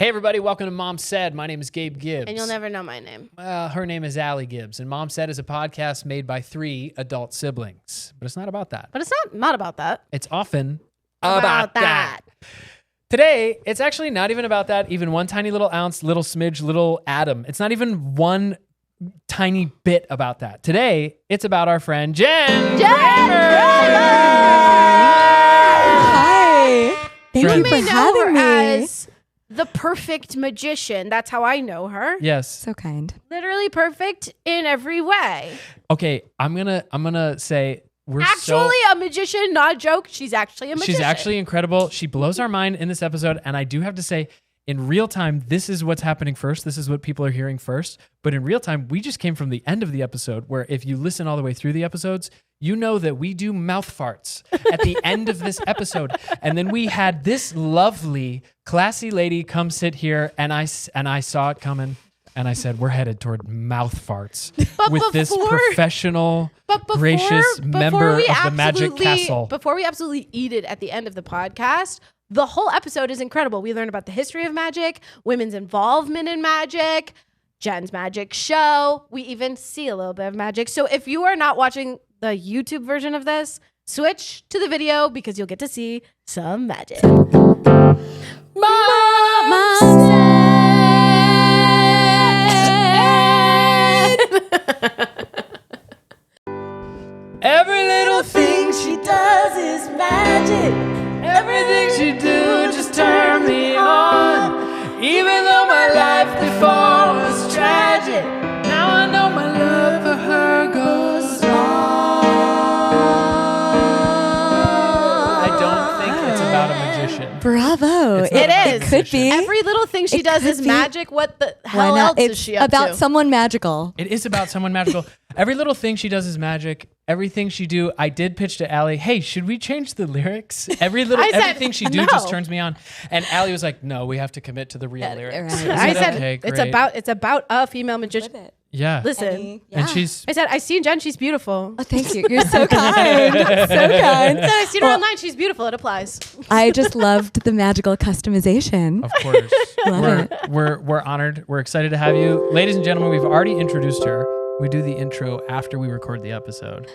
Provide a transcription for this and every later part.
Hey everybody, welcome to Mom Said. My name is Gabe Gibbs. And you'll never know my name. Her name is Allie Gibbs, and Mom Said is a podcast made by 3 adult siblings. But it's not about that. But it's not about that. It's often about that. Today, it's actually not even about that, even one tiny little ounce, little smidge, little atom. It's not even one tiny bit about that. Today, it's about our friend Jen. Hi. Thank you for having me. As the perfect magician. That's how I know her. Yes. So kind. Literally perfect in every way. Okay, I'm gonna say we're Actually a magician, not a joke. She's actually a magician. She's actually incredible. She blows our mind in this episode, and I do have to say, in real time, this is what's happening first. This is what people are hearing first. But in real time, we just came from the end of the episode where if you listen all the way through the episodes, you know that we do mouth farts at the end of this episode. And then we had this lovely, classy lady come sit here, and I saw it coming. And I said, we're headed toward mouth farts with this professional, gracious member of the Magic Castle. Before we absolutely eat it at the end of the podcast, the whole episode is incredible. We learn about the history of magic, women's involvement in magic, Jen's magic show. We even see a little bit of magic. So if you are not watching the YouTube version of this, switch to the video because you'll get to see some magic. Mama said. Every little thing she does is magic. Everything she do just turn me on. Even though my life before was tragic, now I know my love for her goes on. I don't think it's about a magician. Bravo. It is. It could be. Every little thing she does is magic. What the hell else is she up to? It's about someone magical. It is about someone magical. Every little thing she does is magic. Everything she do, I did pitch to Allie, hey, should we change the lyrics? Everything she do just turns me on. And Allie was like, no, we have to commit to the real lyrics. Right. I said, okay, it's about a female magician. Yeah. Listen. Yeah. And she's... I said, I seen Jen, she's beautiful. Oh, thank you. You're so kind. So kind. I said, I seen her online, she's beautiful. It applies. I just loved the magical customization. Of course. Love We're honored. We're excited to have you. Ladies and gentlemen, we've already introduced her. We do the intro after we record the episode.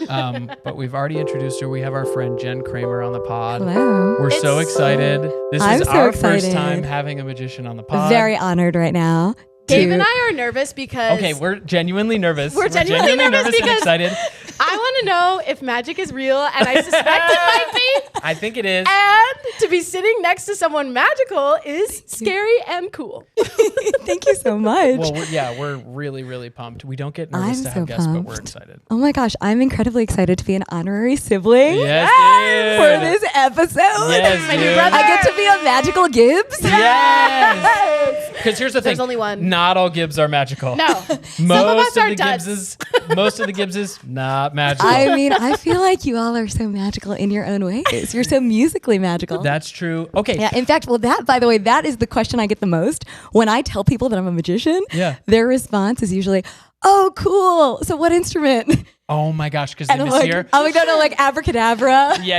But we've already introduced her. We have our friend Jen Kramer on the pod. Hello. We're so excited. This I'm is so our excited. first time having a magician on the pod. Very honored right now. Dave and I are nervous because... Okay, we're genuinely nervous. We're genuinely nervous and because excited. I want to know if magic is real, and I suspect it might be. I think it is. And to be sitting next to someone magical is scary and cool. Thank you so much. Well, we're really, really pumped. We don't get nervous I'm to so have guests, but we're pumped. excited. Oh my gosh, I'm incredibly excited to be an honorary sibling Yes, for dude. this episode. Yes, My new dude. brother. I get to be a magical Gibbs. Yes. Because here's the thing. There's only one. Not all Gibbs are magical. No. Some of us are duds. Most of the Gibbses, not magical. I mean, I feel like you all are so magical in your own ways. You're so musically magical. That's true. Okay. Yeah. In fact, by the way, that is the question I get the most when I tell people that I'm a magician. Yeah. Their response is usually, "Oh, cool. So what instrument?" Oh my gosh, because they And I'm miss like, here. no, like abracadabra. Yeah.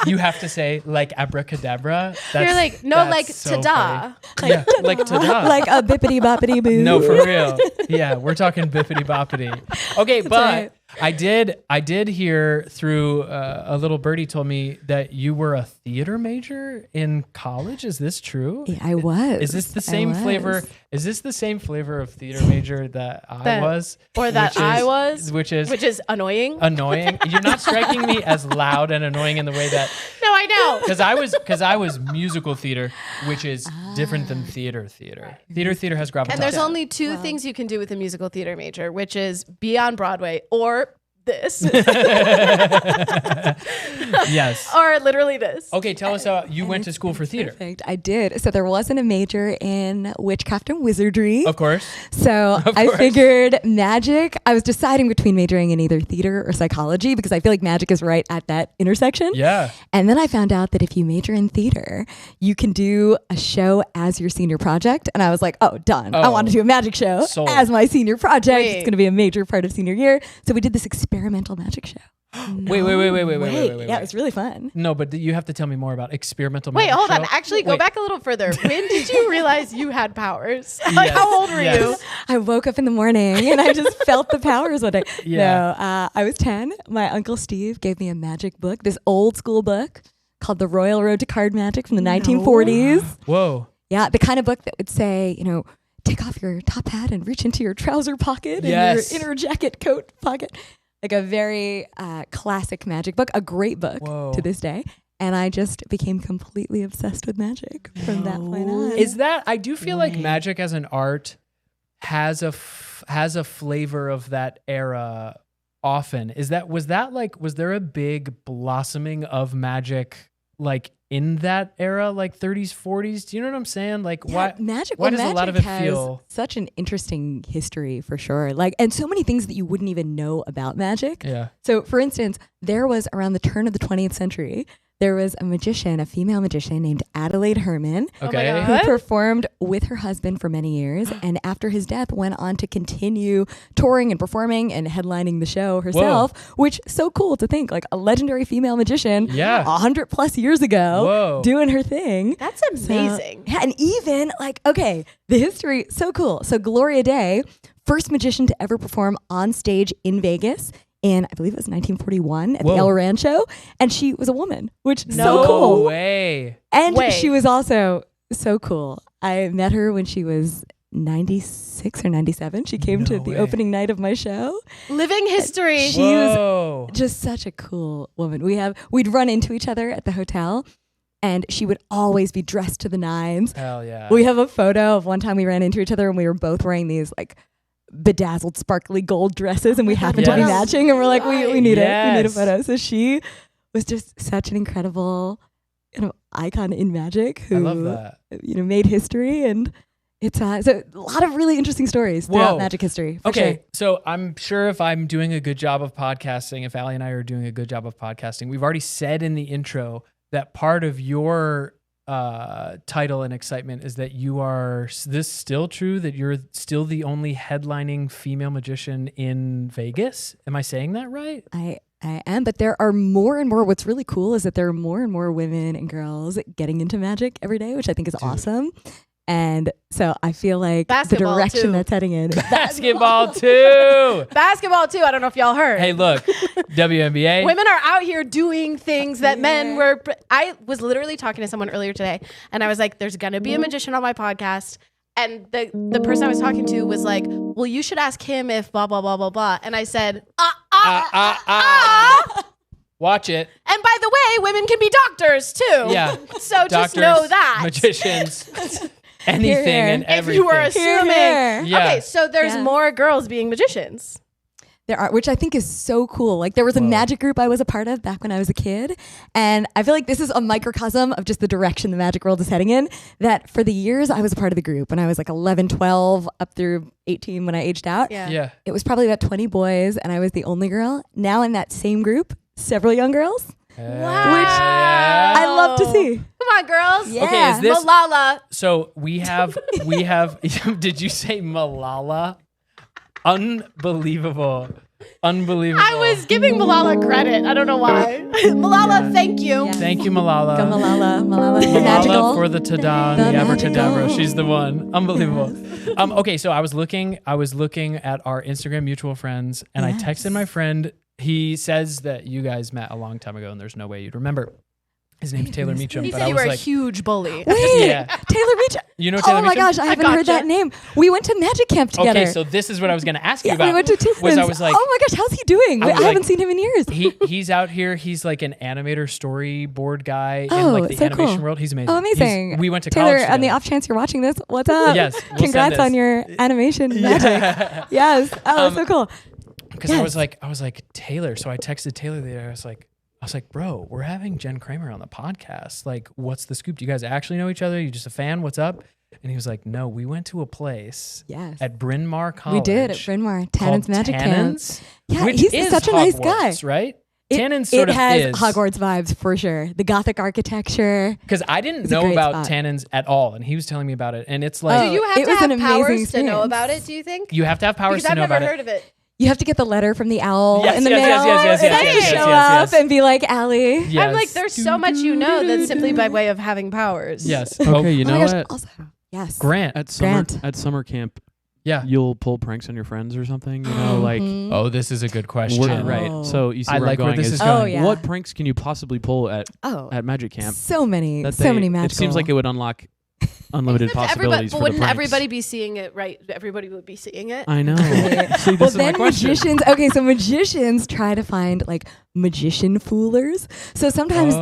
You have to say like abracadabra. You're like, no, that's like so ta-da. funny. Yeah, like ta-da. Like a bippity boppity boo. No, for real. Yeah, we're talking bippity boppity. Okay, but right. I did hear through a little birdie told me that you were a theater major in college. Is this true? Yeah, I was. Is this the same flavor? Is this the same flavor of theater major that I was? Or that I was? Which is annoying. annoying. You're not striking me as loud and annoying in the way that... No, I know. Because I was musical theater, which is different than theater. Theater has gravitas. And there's only two things you can do with a musical theater major, which is be on Broadway or this. Yes. Or literally this. Okay, tell us how you went to school for theater. Perfect. I did. So there wasn't a major in witchcraft and wizardry. Of course. So I figured magic. I was deciding between majoring in either theater or psychology because I feel like magic is right at that intersection. Yeah. And then I found out that if you major in theater, you can do a show as your senior project. And I was like, oh, done. I want to do a magic show Sold. as my senior project. Wait. It's going to be a major part of senior year. So we did this experimental magic show. Wait. Yeah, it was really fun. No, but you have to tell me more about experimental Wait, magic hold on. show. Actually, go Wait. back a little further. When did you realize you had powers? Like, how old were you? I woke up in the morning and I just felt the powers one day. Yeah. No, I was 10. My uncle Steve gave me a magic book, this old school book called The Royal Road to Card Magic from the 1940s. Whoa. Yeah, the kind of book that would say, take off your top hat and reach into your trouser pocket Yes. and your inner jacket coat pocket. Like a very classic magic book, a great book Whoa. to this day. And I just became completely obsessed with magic from that point on. Is that, I do feel like magic as an art has a flavor of that era often. Was there a big blossoming of magic like in that era, like 30s, 40s? Do you know what I'm saying? Like why magic? Why well, does magic a lot of it has feel such an interesting history for sure? Like, and so many things that you wouldn't even know about magic. Yeah. So, for instance, there was around the turn of the 20th century, there was a magician, a female magician named Adelaide Herman, Okay. God. who performed with her husband for many years, and after his death went on to continue touring and performing and headlining the show herself, which so cool to think, like a legendary female magician, Yeah. 100 plus years ago, Whoa. doing her thing. That's amazing. Yeah, and even the history, so cool. So Gloria Day, first magician to ever perform on stage in Vegas in, I believe it was 1941 at the El Rancho, and she was a woman, which is so cool. No way. And Way. she was also so cool. I met her when she was 96 or 97. She came to the way. opening night of my show. Living history. She was Whoa. just such a cool woman. We'd run into each other at the hotel, and she would always be dressed to the nines. Hell yeah. We have a photo of one time we ran into each other and we were both wearing these like bedazzled, sparkly gold dresses, and we happened to be Yes. matching, and we're like, we need it. We need a Yes. photo. So she was just such an incredible icon in magic who I love that. made history, and it's so a lot of really interesting stories throughout Whoa. magic history. For Okay, sure. so I'm sure if I'm doing a good job of podcasting, if Allie and I are doing a good job of podcasting, we've already said in the intro that part of your title and excitement is that you are, is this still true, that you're still the only headlining female magician in Vegas? Am I saying that right? I am, but there are more and more. What's really cool is that there are more and more women and girls getting into magic every day, which I think is awesome. And so I feel like Basketball, the direction too. that's heading in. Basketball too. Basketball too. I don't know if y'all heard. Hey, look, WNBA. Women are out here doing things that men were. I was literally talking to someone earlier today, and I was like, "There's gonna be a magician on my podcast." And the person I was talking to was like, "Well, you should ask him if blah blah blah blah blah." And I said, Watch it. And by the way, women can be doctors too. Yeah. So just Doctors, know that. magicians, anything Here. and If everything. you were assuming. Here. Yeah. Okay, so there's more girls being magicians. There are, which I think is so cool. Like there was a magic group I was a part of back when I was a kid. And I feel like this is a microcosm of just the direction the magic world is heading in. That for the years I was a part of the group, and I was like 11, 12 up through 18 when I aged out. Yeah. It was probably about 20 boys and I was the only girl. Now in that same group, several young girls. Wow. I love to see. Come on, girls. Yeah. Okay, is this Malala. so we have did you say Malala? Unbelievable. I was giving Malala credit. I don't know why. Malala, thank you. Yeah. Thank you, Malala. Go Malala. Malala, Malala magical. for the tada, The the abracadabra. magical. She's the one. Unbelievable. Okay, so I was looking at our Instagram mutual friends, and I texted my friend. He says that you guys met a long time ago, and there's no way you'd remember. His name's Taylor Meacham, He but said I you was were a like, huge bully. Wait, Yeah. Taylor Meacham. you know Taylor Oh my Meacham? gosh, I haven't heard that name. We went to magic camp together. Okay, so this is what I was going to ask you about. we went to Tiffany's. I was like, oh my gosh, how's he doing? I I was haven't like- seen him in years. he's out here. He's like an animator storyboard guy in Oh, like the so animation cool. world. He's amazing. Oh, amazing. We went to Taylor, college on the together. off chance you're watching this, what's up? Yes, we'll send Congrats this. on your animation magic. Yes. Oh, that's so cool. Because I was like Taylor. So I texted Taylor there. I was like, bro, we're having Jen Kramer on the podcast. Like, what's the scoop? Do you guys actually know each other? You just a fan? What's up? And he was like, no, we went to a place Yes. Bryn Mawr College. We did at Bryn Mawr, Tannen's called Magic Camp. Tannen's, Yeah, which he's is such a nice guy. Hogwarts, right? It, Tannen's sort it of has is. Hogwarts vibes for sure. The Gothic architecture. Because I didn't It's a know great about spot. Tannen's at all, and he was telling me about it. And it's like, Do you have it to was have an amazing powers to know experience. about it, do you think? you have to have powers Because to I've know never about heard it. of it. you have to get the letter from the owl Yes, in the yes, mail. yes, and have to show up and be like, Allie. Yes. I'm like, there's so much that's simply by way of having powers. Yes. Okay, you Oh my know gosh, what? also, yes. Grant. At summer Grant. camp, Yeah. you'll pull pranks on your friends or something. You know, like Mhm. Oh, this is a good question. we're- right. So you see I where like I'm where going this is Oh, going. yeah. What pranks can you possibly pull at Magic Camp? So many, that so many magical. It seems like it would unlock unlimited Except possibilities but for wouldn't the pranks. everybody be seeing it, right? Everybody would be seeing it. I know. See, this Well, is my then question. magicians. Okay, so magicians try to find like magician foolers. So sometimes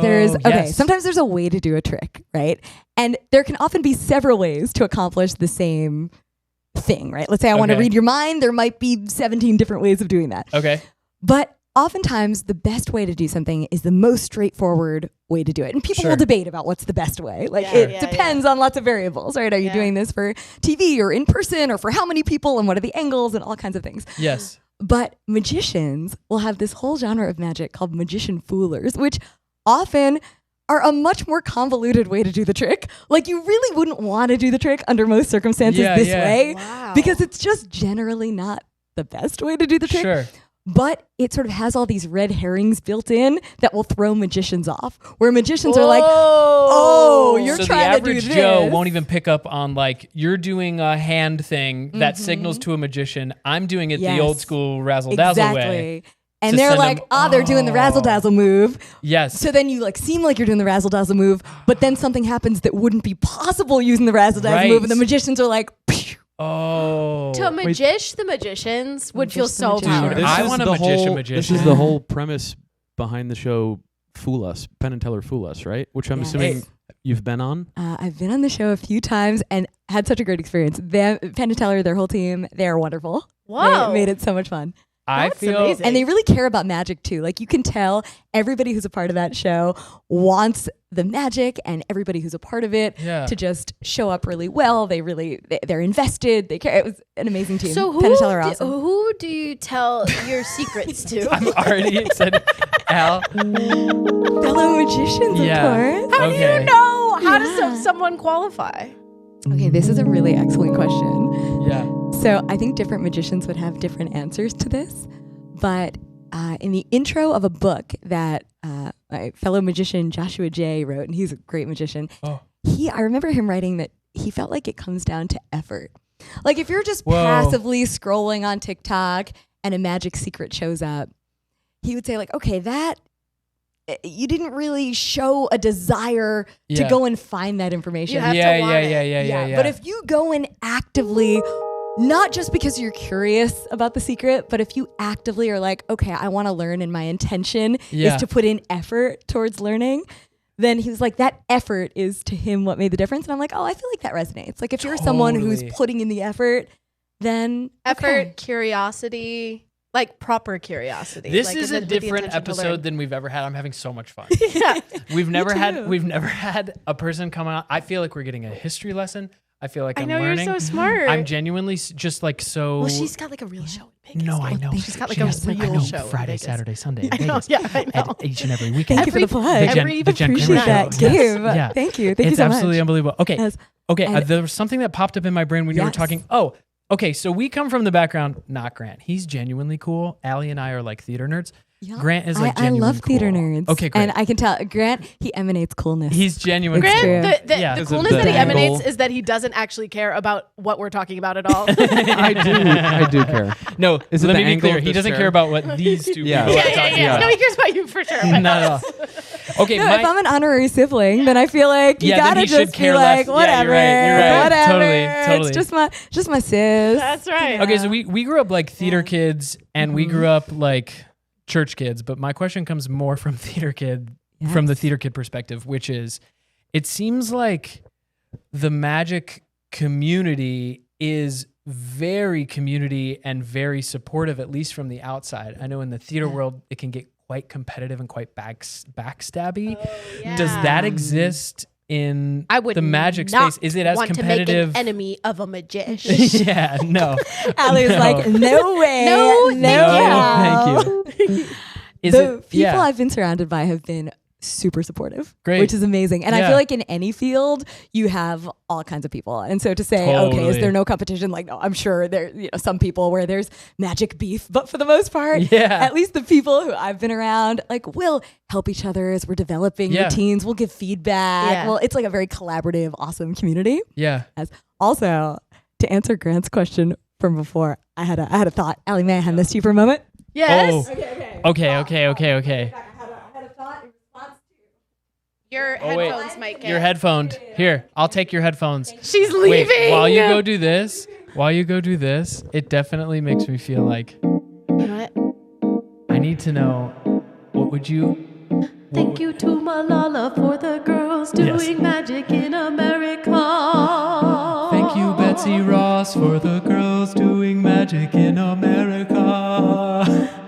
sometimes there's a way to do a trick, right? And there can often be several ways to accomplish the same thing, right? Let's say I want to Okay. read your mind. There might be 17 different ways of doing that. Okay. But oftentimes the best way to do something is the most straightforward way to do it. And people Sure. will debate about what's the best way. Like Yeah, it yeah, depends on lots of variables, right? Are you Yeah. doing this for TV or in person or for how many people and what are the angles and all kinds of things. Yes. But magicians will have this whole genre of magic called magician foolers, which often are a much more convoluted way to do the trick. Like you really wouldn't want to do the trick under most circumstances Yeah, this yeah. way Wow. because it's just generally not the best way to do the trick. Sure. But it sort of has all these red herrings built in that will throw magicians off. Where magicians are like, oh, you're so trying the to do average this. Joe won't even pick up on like you're doing a hand thing that Mm-hmm. signals to a magician. I'm doing it the Yes. old school razzle dazzle way. Exactly. And to they're send like, them- they're doing the razzle dazzle move. Yes. So then you like seem like you're doing the razzle dazzle move, but then something happens that wouldn't be possible using the razzle dazzle Right. move, and the magicians are like, "Phew." oh. To the magicians would feel Magician so the magician. powerful. I want a magician. This is the whole premise behind the show. Fool Us, Penn and Teller Fool Us, right? Which I'm Yes. assuming you've been on. I've been on the show a few times and had such a great experience. Penn and Teller, their whole team, they are wonderful. Whoa. They made it so much fun. I That's feel amazing. And they really care about magic too. Like you can tell everybody who's a part of that show wants the magic and everybody who's a part of it Yeah. to just show up really well. They're invested. They care. It was an amazing team. So Penn and Teller are awesome. who do you tell your secrets to? I'm already excited. Al. Fellow magicians, Yeah. of course. How do you know? How does someone qualify? Okay, this is a really excellent question. Yeah. So I think different magicians would have different answers to this. But in the intro of a book that my fellow magician Joshua J. wrote, and he's a great magician, Oh. I remember him writing that he felt like it comes down to effort. Like if you're just Whoa. passively scrolling on TikTok and a magic secret shows up, he would say like, okay, that you didn't really show a desire to Yeah. go and find that information. You have to Yeah, want yeah, it. yeah, yeah, yeah. But if you go in actively, not just because you're curious about the secret, but if you actively are like, okay, I want to learn and my intention Yeah. is to put in effort towards learning, then he was like, that effort is to him what made the difference. And I'm like, oh, I feel like that resonates. Like if you're someone who's Totally. putting in the effort, then Effort, okay. curiosity, like proper curiosity. This like, is with a the different intention to learn. episode than we've ever had. I'm having so much fun. Yeah. We've never too. had a person come out. I feel like we're getting a history lesson. I feel like I I'm know learning. you're so smart. I'm genuinely just like so. Well, she's got like a real show in Vegas. No, I know. She's got like She a has, real I know, show. in Friday, Vegas. Saturday, Sunday. in I know. Vegas. Yeah, I know. At each and every weekend. Thank you for the plug. The Jen Appreciate Kramer that. show. Yes. Gabe. Yeah. Thank you. Thank you It's so absolutely much. unbelievable. Okay. Yes. Okay. And- There was something that popped up in my brain when you were Yes. talking. Oh, okay. So we come from the background, not Grant. He's genuinely cool. Allie and I are like theater nerds. Yeah. Grant is like I genuine love theater cool. nerds. Okay, great. And I can tell Grant, he emanates coolness. He's genuine. It's cool. true. Grant, the Yeah. the Because of coolness the that he angle. emanates is that he doesn't actually care about what we're talking about at all. I do care. No, Is it let the me be angle clear. of He this doesn't chair? care about what these two Yeah. people yeah, are yeah, talking yeah. about. No, he cares about you for sure. but- Not at all. Okay, No, if I'm an honorary sibling, then I feel like you Yeah, then gotta he should just care be like, less. Yeah, whatever, you're right, you're right. whatever. Totally. It's just my sis. That's right. Okay, so we grew up like theater kids, and we Mm-hmm. grew up like church kids. But my question comes more from from the theater kid perspective, which is, it seems like the magic community is very community and very supportive, at least from the outside. I know in the theater world, it can get quite competitive and quite backstabby. Does that exist in I would the magic not space? Is it as want competitive? to make an enemy of a magician. Yeah, no. Allie's No. like, no way. No, No, thank you. Is The it? people Yeah. I've been surrounded by have been super supportive, Great. which is amazing. And I Yeah. feel like in any field, you have all kinds of people. And so to say, okay, is Totally. there no competition? Like, no, I'm sure there, some people where there's magic beef, but for the most part, Yeah. at least the people who I've been around, like, will help each other as we're developing Yeah. routines. We'll give feedback. Yeah. Well, it's like a very collaborative, awesome community. Yeah. Also, to answer Grant's question from before, I had a thought. Allie, may I hand this to you for a moment? Yes. Oh. Okay. Your Oh, wait. headphones might get. Your headphone. Here, I'll take your headphones. She's leaving. Wait, while you go do this, it definitely makes me feel like You know what? I need to know what would you. Thank you to Malala for the girls doing Yes. magic in America. Thank you, Betsy Ross, for the girls doing magic in America.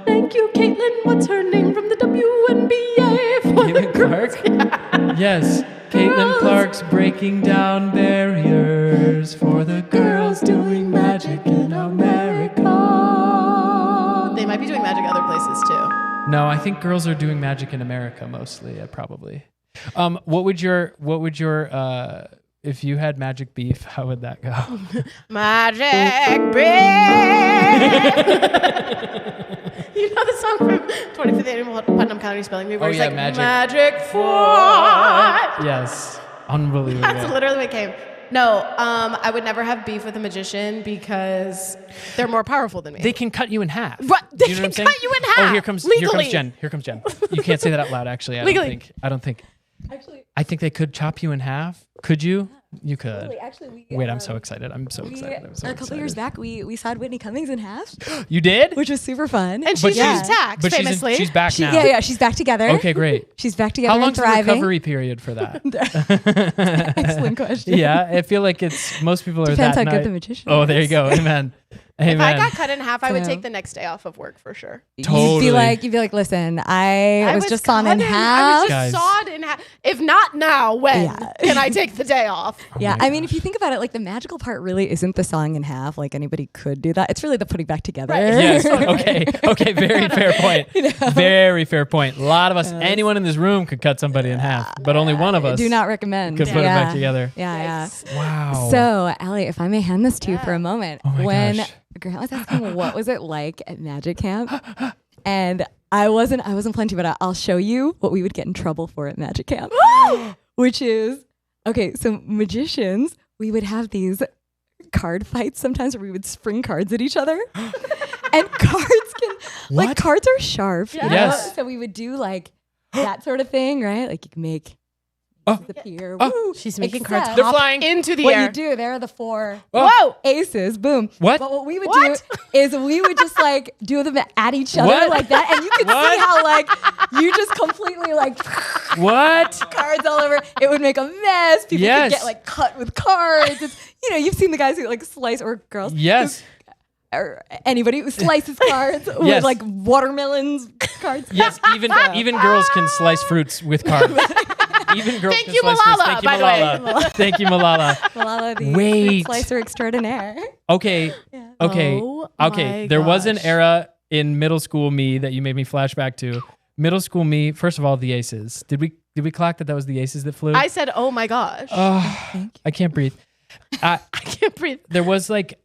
Thank you, Caitlin. What's her name from the WNBA for the Caitlin girls? Clark? Yes. Caitlin Clark's breaking down barriers for the girls doing magic in America. They might be doing magic other places too. No, I think girls are doing magic in America mostly, probably. What would your if you had magic beef, how would that go? Magic beef. You know the song from 25th Annual Putnam County Spelling Bee where Oh, it's yeah, like magic. magic foot. Yes. Unbelievable. That's literally what came. No, I would never have beef with a magician because they're more powerful than me. They can cut you in half. Right, they Do you know can what I'm saying? cut you in Oh, half, here comes legally. Jen. Here comes Jen. You can't say that out loud, actually. Legally. I don't think. Actually, I think they could chop you in half. Could you? You could. actually, Wait, I'm so excited. I'm so excited. I'm so a couple years back, we sawed Whitney Cummings in half, You did? which was super fun. and But she's she's- used tax, But famously. she's back now. Yeah, she's back together. Okay, great. She's back together How and long's the thriving. recovery period for that? Excellent question. Yeah, I feel like it's most people are Depends that how good night. the magician Oh, there you is. go. Amen. Amen. If I got cut in half, I would So- take the next day off of work for sure. Totally. You'd be like, listen, I was just sawn in cut half. I was Guys. just sawed in half. If not now, when Yeah. can I take the day off? Yeah, my I mean, if you think about it, like the magical part really isn't the sawing in half. Like anybody could do that. It's really the putting back together. Right. Yes. Okay. Very fair point. Very fair point. A lot of us, anyone in this room could cut somebody in half, but only one of us Do not recommend. could put it back together. Yeah, Wow. So, Allie, if I may hand this to you for a moment, Oh my when gosh. Grant was asking what was it like at Magic Camp, and I wasn't plenty, but I'll show you what we would get in trouble for at Magic Camp, which is okay. So magicians, we would have these card fights sometimes where we would spring cards at each other, and cards What? cards are sharp. you know? Yes. So we would do like that sort of thing, right? Like you can make Oh. appear. Oh. Woo. She's making Except- cards They're hop flying. into the What air. you do, there are the four Oh. Whoa! aces, boom. What? But what we would What? do is we would just like do them at each other What? like that, and you could What? see how like you just completely like What? cards all over. It would make a mess. People Yes. could get like cut with cards. It's, you've seen the guys who like slice, or girls, Yes. or anybody who slices cards Yes. with like watermelons cards. Yes. Even girls can slice fruits with cards. Even girls Thank can you, slice fruits. Malala, Thank you, by the way. Malala. Thank you, Malala. Malala, the Wait. fruit slicer extraordinaire. Okay. Okay. Oh Okay. my There was an gosh. era in middle school me that you made me flash back to. Middle school me. First of all, the aces. Did we clock that was the aces that flew? I said, "Oh my gosh, Oh, I can't breathe. I can't breathe." There was like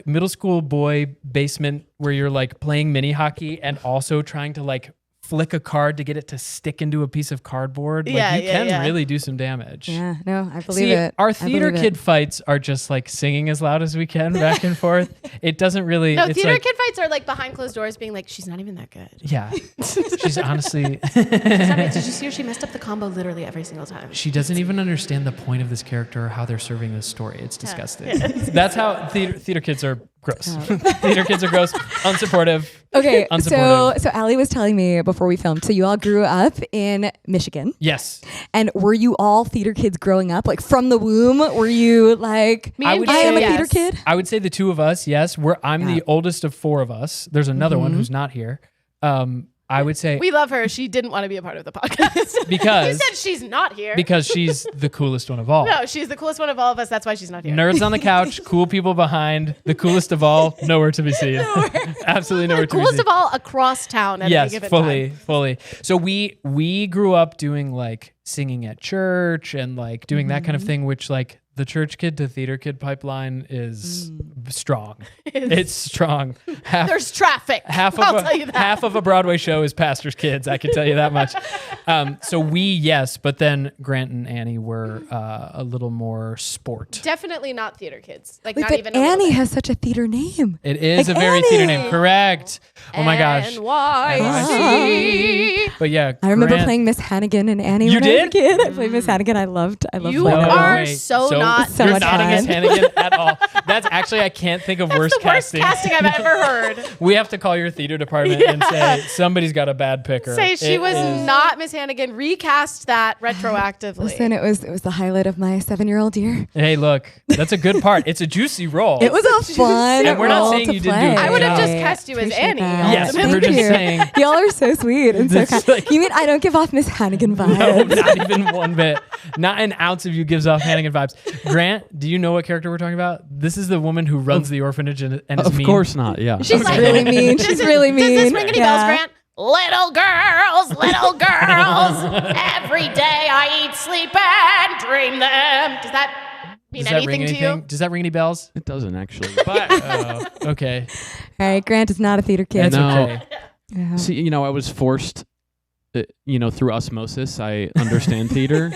middle school boy basement where you're like playing mini hockey and also trying to like flick a card to get it to stick into a piece of cardboard. Like Yeah, you yeah, can yeah. really do some damage. Yeah, no, I believe See, it. our I theater believe it. kid fights are just like singing as loud as we can back and forth. It doesn't really. No, it's theater like, kid fights are like behind closed doors, being like, "She's not even that good." Yeah, she's honestly. Did you see her? She messed up the combo literally every single time. She doesn't even understand the point of this character or how they're serving this story. It's disgusting. That's how theater kids are gross. Theater kids are gross, unsupportive. Okay, Unsupportive. so Allie was telling me before we filmed, so you all grew up in Michigan, Yes. and were you all theater kids growing up, like from the womb? Were you like, Me I and would I Gabe, am a yes. theater kid? I would say the two of us, yes. I'm the oldest of four of us. There's another one who's not here. I would say We love her. She didn't want to be a part of the podcast. Because- you said she's not here. because she's the coolest one of all. No, she's the coolest one of all of us. That's why she's not here. Nerds on the couch, cool people behind, the coolest of all, nowhere to be seen. Absolutely nowhere to be Coolest seen. of all across town at any Yes, given fully. So we grew up doing like singing at church and like doing that kind of thing, which like the church kid to theater kid pipeline is strong. It's strong. There's traffic. I'll tell you that. Half of a Broadway show is pastors' kids. I can tell you that much. So yes, but then Grant and Annie were a little more sport. Definitely not theater kids. Like Wait, not but even a little Annie bit. has such a theater name. It is Like a very theater name. Annie. Correct. Oh my gosh. NYC. But yeah, I remember Grant- playing Miss Hannigan and Annie You when I was a did? kid. I played Miss Hannigan. I loved You playing that are role. so not So you're much not a Miss fun. Hannigan at all. That's actually I can't think of worse That's the worst casting. casting I've ever heard. We have to call your theater department and say somebody's got a bad picker. Say she It was is- not Miss Hannigan. Recast that retroactively. Listen, it was the highlight of my 7-year-old year. Hey, look, that's a good part. It's a juicy role. It was a fun And we're not role saying to you didn't do a play. good I would have just job. cast you as Appreciate Annie. that. Yes, ultimately. we're just Thank you. saying. Y'all are so sweet and so It's kind. like- You mean I don't give off Miss Hannigan No, vibes? not even one bit. Not an ounce of you gives off Hannigan vibes. Grant, do you know what character we're talking about? This is the woman who runs the orphanage and is Of mean. course not. Yeah. She's really mean. She's really mean. Does this ring any bells, Yeah. Grant? Little girls, every day I eat, sleep, and dream them. Does that mean Does that anything ring to anything? you? Does that ring any bells? It doesn't actually. But okay, All right, Grant is not a theater kid. that's No. okay. Yeah. See, I was forced, through osmosis, I understand theater.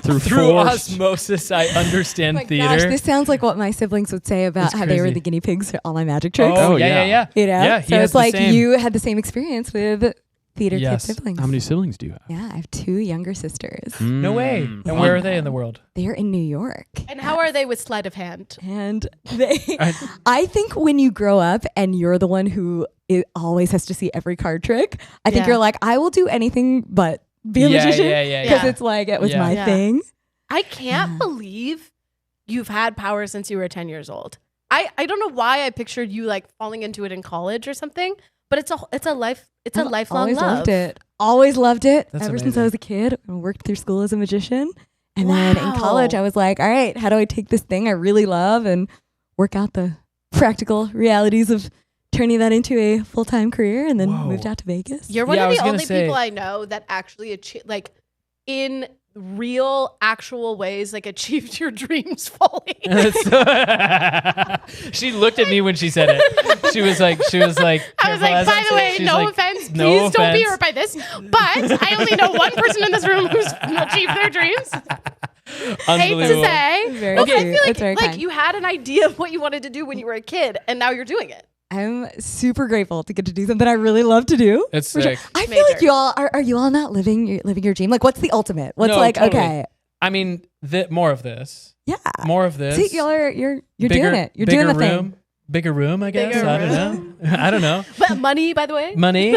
Through force. osmosis, I understand Oh my theater. gosh, this sounds like what my siblings would say about That's how they were crazy. the guinea pigs for all my magic tricks. Oh, Oh, yeah. yeah. You know? Yeah, he so has it's the like same. you had the same experience with theater Yes. kid siblings. How many siblings do you have? Yeah, I have 2 younger sisters. No way. Mm. And where are they in the world? They're in New York. And how are they with sleight of hand? And they, I- I think when you grow up and you're the one who always has to see every card trick, I think Yeah. you're like, I will do anything but be a Yeah, magician. yeah. Because Yeah. it's like, it was Yeah. my Yeah. thing. I can't believe you've had power since you were 10 years old. I don't know why I pictured you like falling into it in college or something, but it's a I've lifelong always love. loved it. Always loved it. That's Ever since I amazing. was a kid, I worked through school as a magician. And then in Wow. college, I was like, all right, how do I take this thing I really love and work out the practical realities of turning that into a full-time career, and then Whoa. moved out to Vegas. You're one Yeah, I of was the gonna only say- people I know that actually like in real actual ways like achieved your dreams fully. She looked at me when she said it. She was like, I was careful like, as by I the say it." way, She's no like, offense. "No Please don't be offense." hurt by this. But I only know one person in this room who's achieved their dreams. Hate to Unbelievable. say. Very But I cute. feel That's very like kind. you had an idea of what you wanted to do when you were a kid, and now you're doing it. I'm super grateful to get to do something I really love to do. It's For sure. sick. I feel like Major. you all are you all not living your dream? Like, what's the ultimate? What's No, like, totally. okay, I mean, more of this. yeah. More of this. See, y'all are you're Bigger- doing it. You're bigger doing the room. thing. Bigger room, I guess. Bigger I don't know. I don't know. But money, by the way. Money.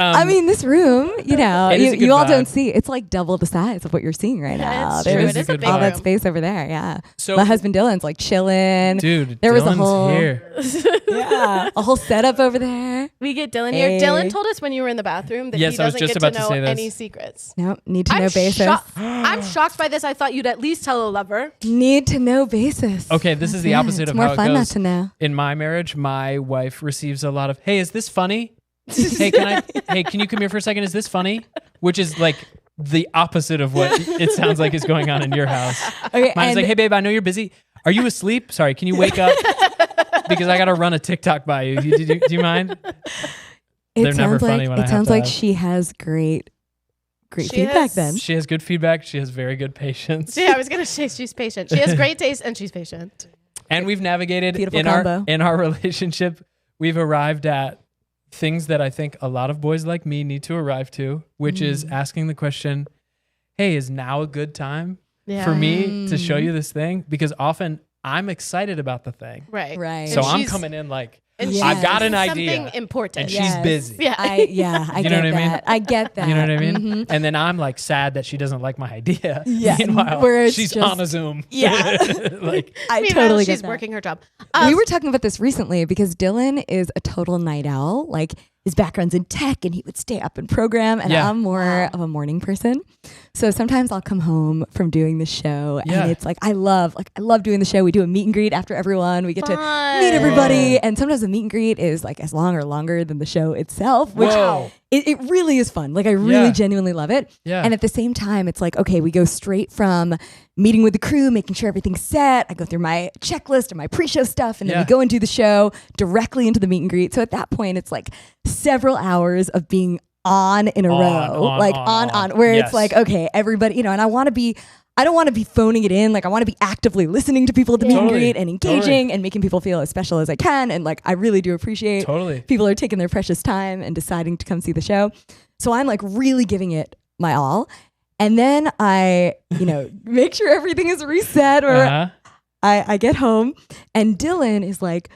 I mean, this room, It is a good you all vibe. don't see. It's like double the size of what you're seeing right now. It's true. There's It is a good big all that room. space over there. Yeah. so, My husband Dylan's like chilling. dude, there was a Dylan's whole- here. Yeah, a whole setup over there. We get Dylan Hey. here. Dylan told us when you were in the bathroom that Yes, he I was doesn't just get about to to know say this. any secrets. No, need to know basis. I'm shocked by this. I thought you'd at least tell a lover. Need to know basis. Okay, this is the Yeah, opposite it's of more how it fun not goes. to know. In my marriage, my wife receives a lot of, "Hey, is this funny? Hey, can you come here for a second? Is this funny?" Which is like the opposite of what it sounds like is going on in your house. Okay, Mine's and like, "Hey, babe, I know you're busy. Are you asleep? Sorry, can you wake up? Because I got to run a TikTok by you. Do you mind?" They're never funny when I it have sounds to like have- she has great She feedback. has- Then She has good feedback. She has very good patience. Yeah, I was gonna say she's patient. She has great taste and she's patient. And we've navigated Beautiful in combo. our relationship. We've arrived at things that I think a lot of boys like me need to arrive to, which is asking the question, "Hey, is now a good time Yeah. for me to show you this thing?" Because often I'm excited about the thing. Right. Right. So And I'm she's- coming in like, And Yes. I've got an this is idea. Something important. And Yes. she's busy. Yeah. I You know get what I mean? that. I get that. You know what I mean? Mhm. And then I'm like sad that she doesn't like my idea. Yeah, Meanwhile, where it's she's just- on a Zoom. Yeah. Like, I Meanwhile, totally she's get that. working her job. We were talking about this recently because Dylan is a total night owl. Like, his background's in tech and he would stay up and program. And I'm more of a morning person. So sometimes I'll come home from doing the show and it's like, I love doing the show. We do a meet and greet after everyone. We get to meet everybody. And sometimes the meet and greet is like as long or longer than the show itself, which it really is fun. Like I really genuinely love it. Yeah. And at the same time, it's like, okay, we go straight from meeting with the crew, making sure everything's set. I go through my checklist and my pre-show stuff, and then we go and do the show directly into the meet and greet. So at that point, it's like several hours of being on in a row, on, where it's like, okay, everybody, and I don't want to be phoning it in. Like I want to be actively listening to people at the meet and greet and engaging and making people feel as special as I can. And like, I really do appreciate people are taking their precious time and deciding to come see the show. So I'm like really giving it my all. And then I, make sure everything is reset or I get home and Dylan is like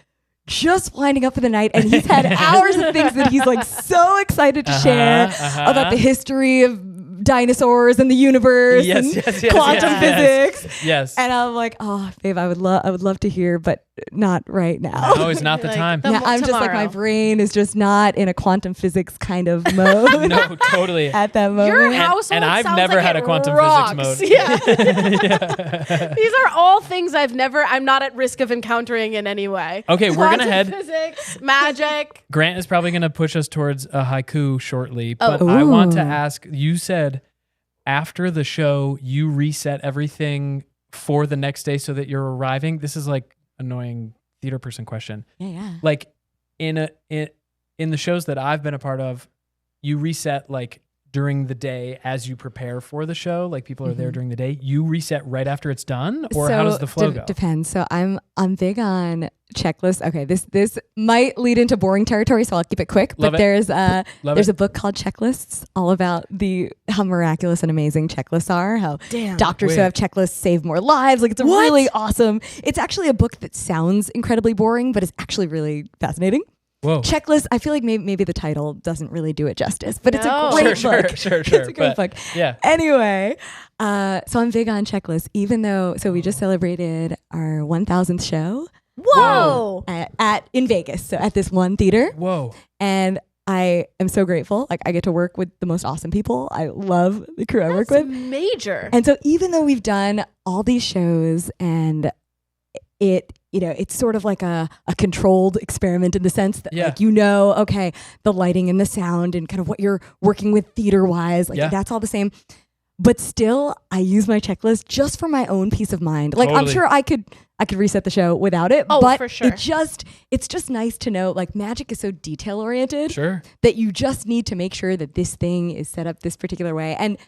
just winding up for the night and he's had hours of things that he's like so excited to share about the history of dinosaurs and the universe and quantum physics. Yes. And I'm like, oh, babe, I would love to hear, but not right now. No, it's not the time. I'm just like, my brain is just not in a quantum physics kind of mode. No, totally. At that moment. Your household and I've never like had a quantum rocks. physics mode. Yeah. These are all things I'm not at risk of encountering in any way. Okay, we're going to head. Physics, magic. Grant is probably going to push us towards a haiku shortly, but I want to ask, you said after the show, you reset everything for the next day so that you're arriving. This is like annoying theater person question. Yeah. Like in the shows that I've been a part of, you reset like during the day as you prepare for the show. Like people are there during the day. You reset right after it's done, or how does the flow go? Depends. So I'm big on checklists. Okay, this might lead into boring territory, so I'll keep it quick. But there's a book called Checklists, all about how miraculous and amazing checklists are. How doctors who have checklists save more lives. Like it's really awesome. It's actually a book that sounds incredibly boring, but it's actually really fascinating. Whoa. Checklist. I feel like maybe the title doesn't really do it justice, but it's a great book. Sure. It's a great book. Yeah. Anyway, so I'm big on checklists, even though, we just celebrated our 1000th show. Whoa. In Vegas. So at this one theater. Whoa. And I am so grateful. Like I get to work with the most awesome people. I love the crew I work with. Major. And so even though we've done all these shows and it's sort of like a controlled experiment in the sense that okay, the lighting and the sound and kind of what you're working with theater wise, that's all the same. But still, I use my checklist just for my own peace of mind. Like I'm sure I could reset the show without it. Oh, but for sure. It's just nice to know, like magic is so detail oriented that you just need to make sure that this thing is set up this particular way. And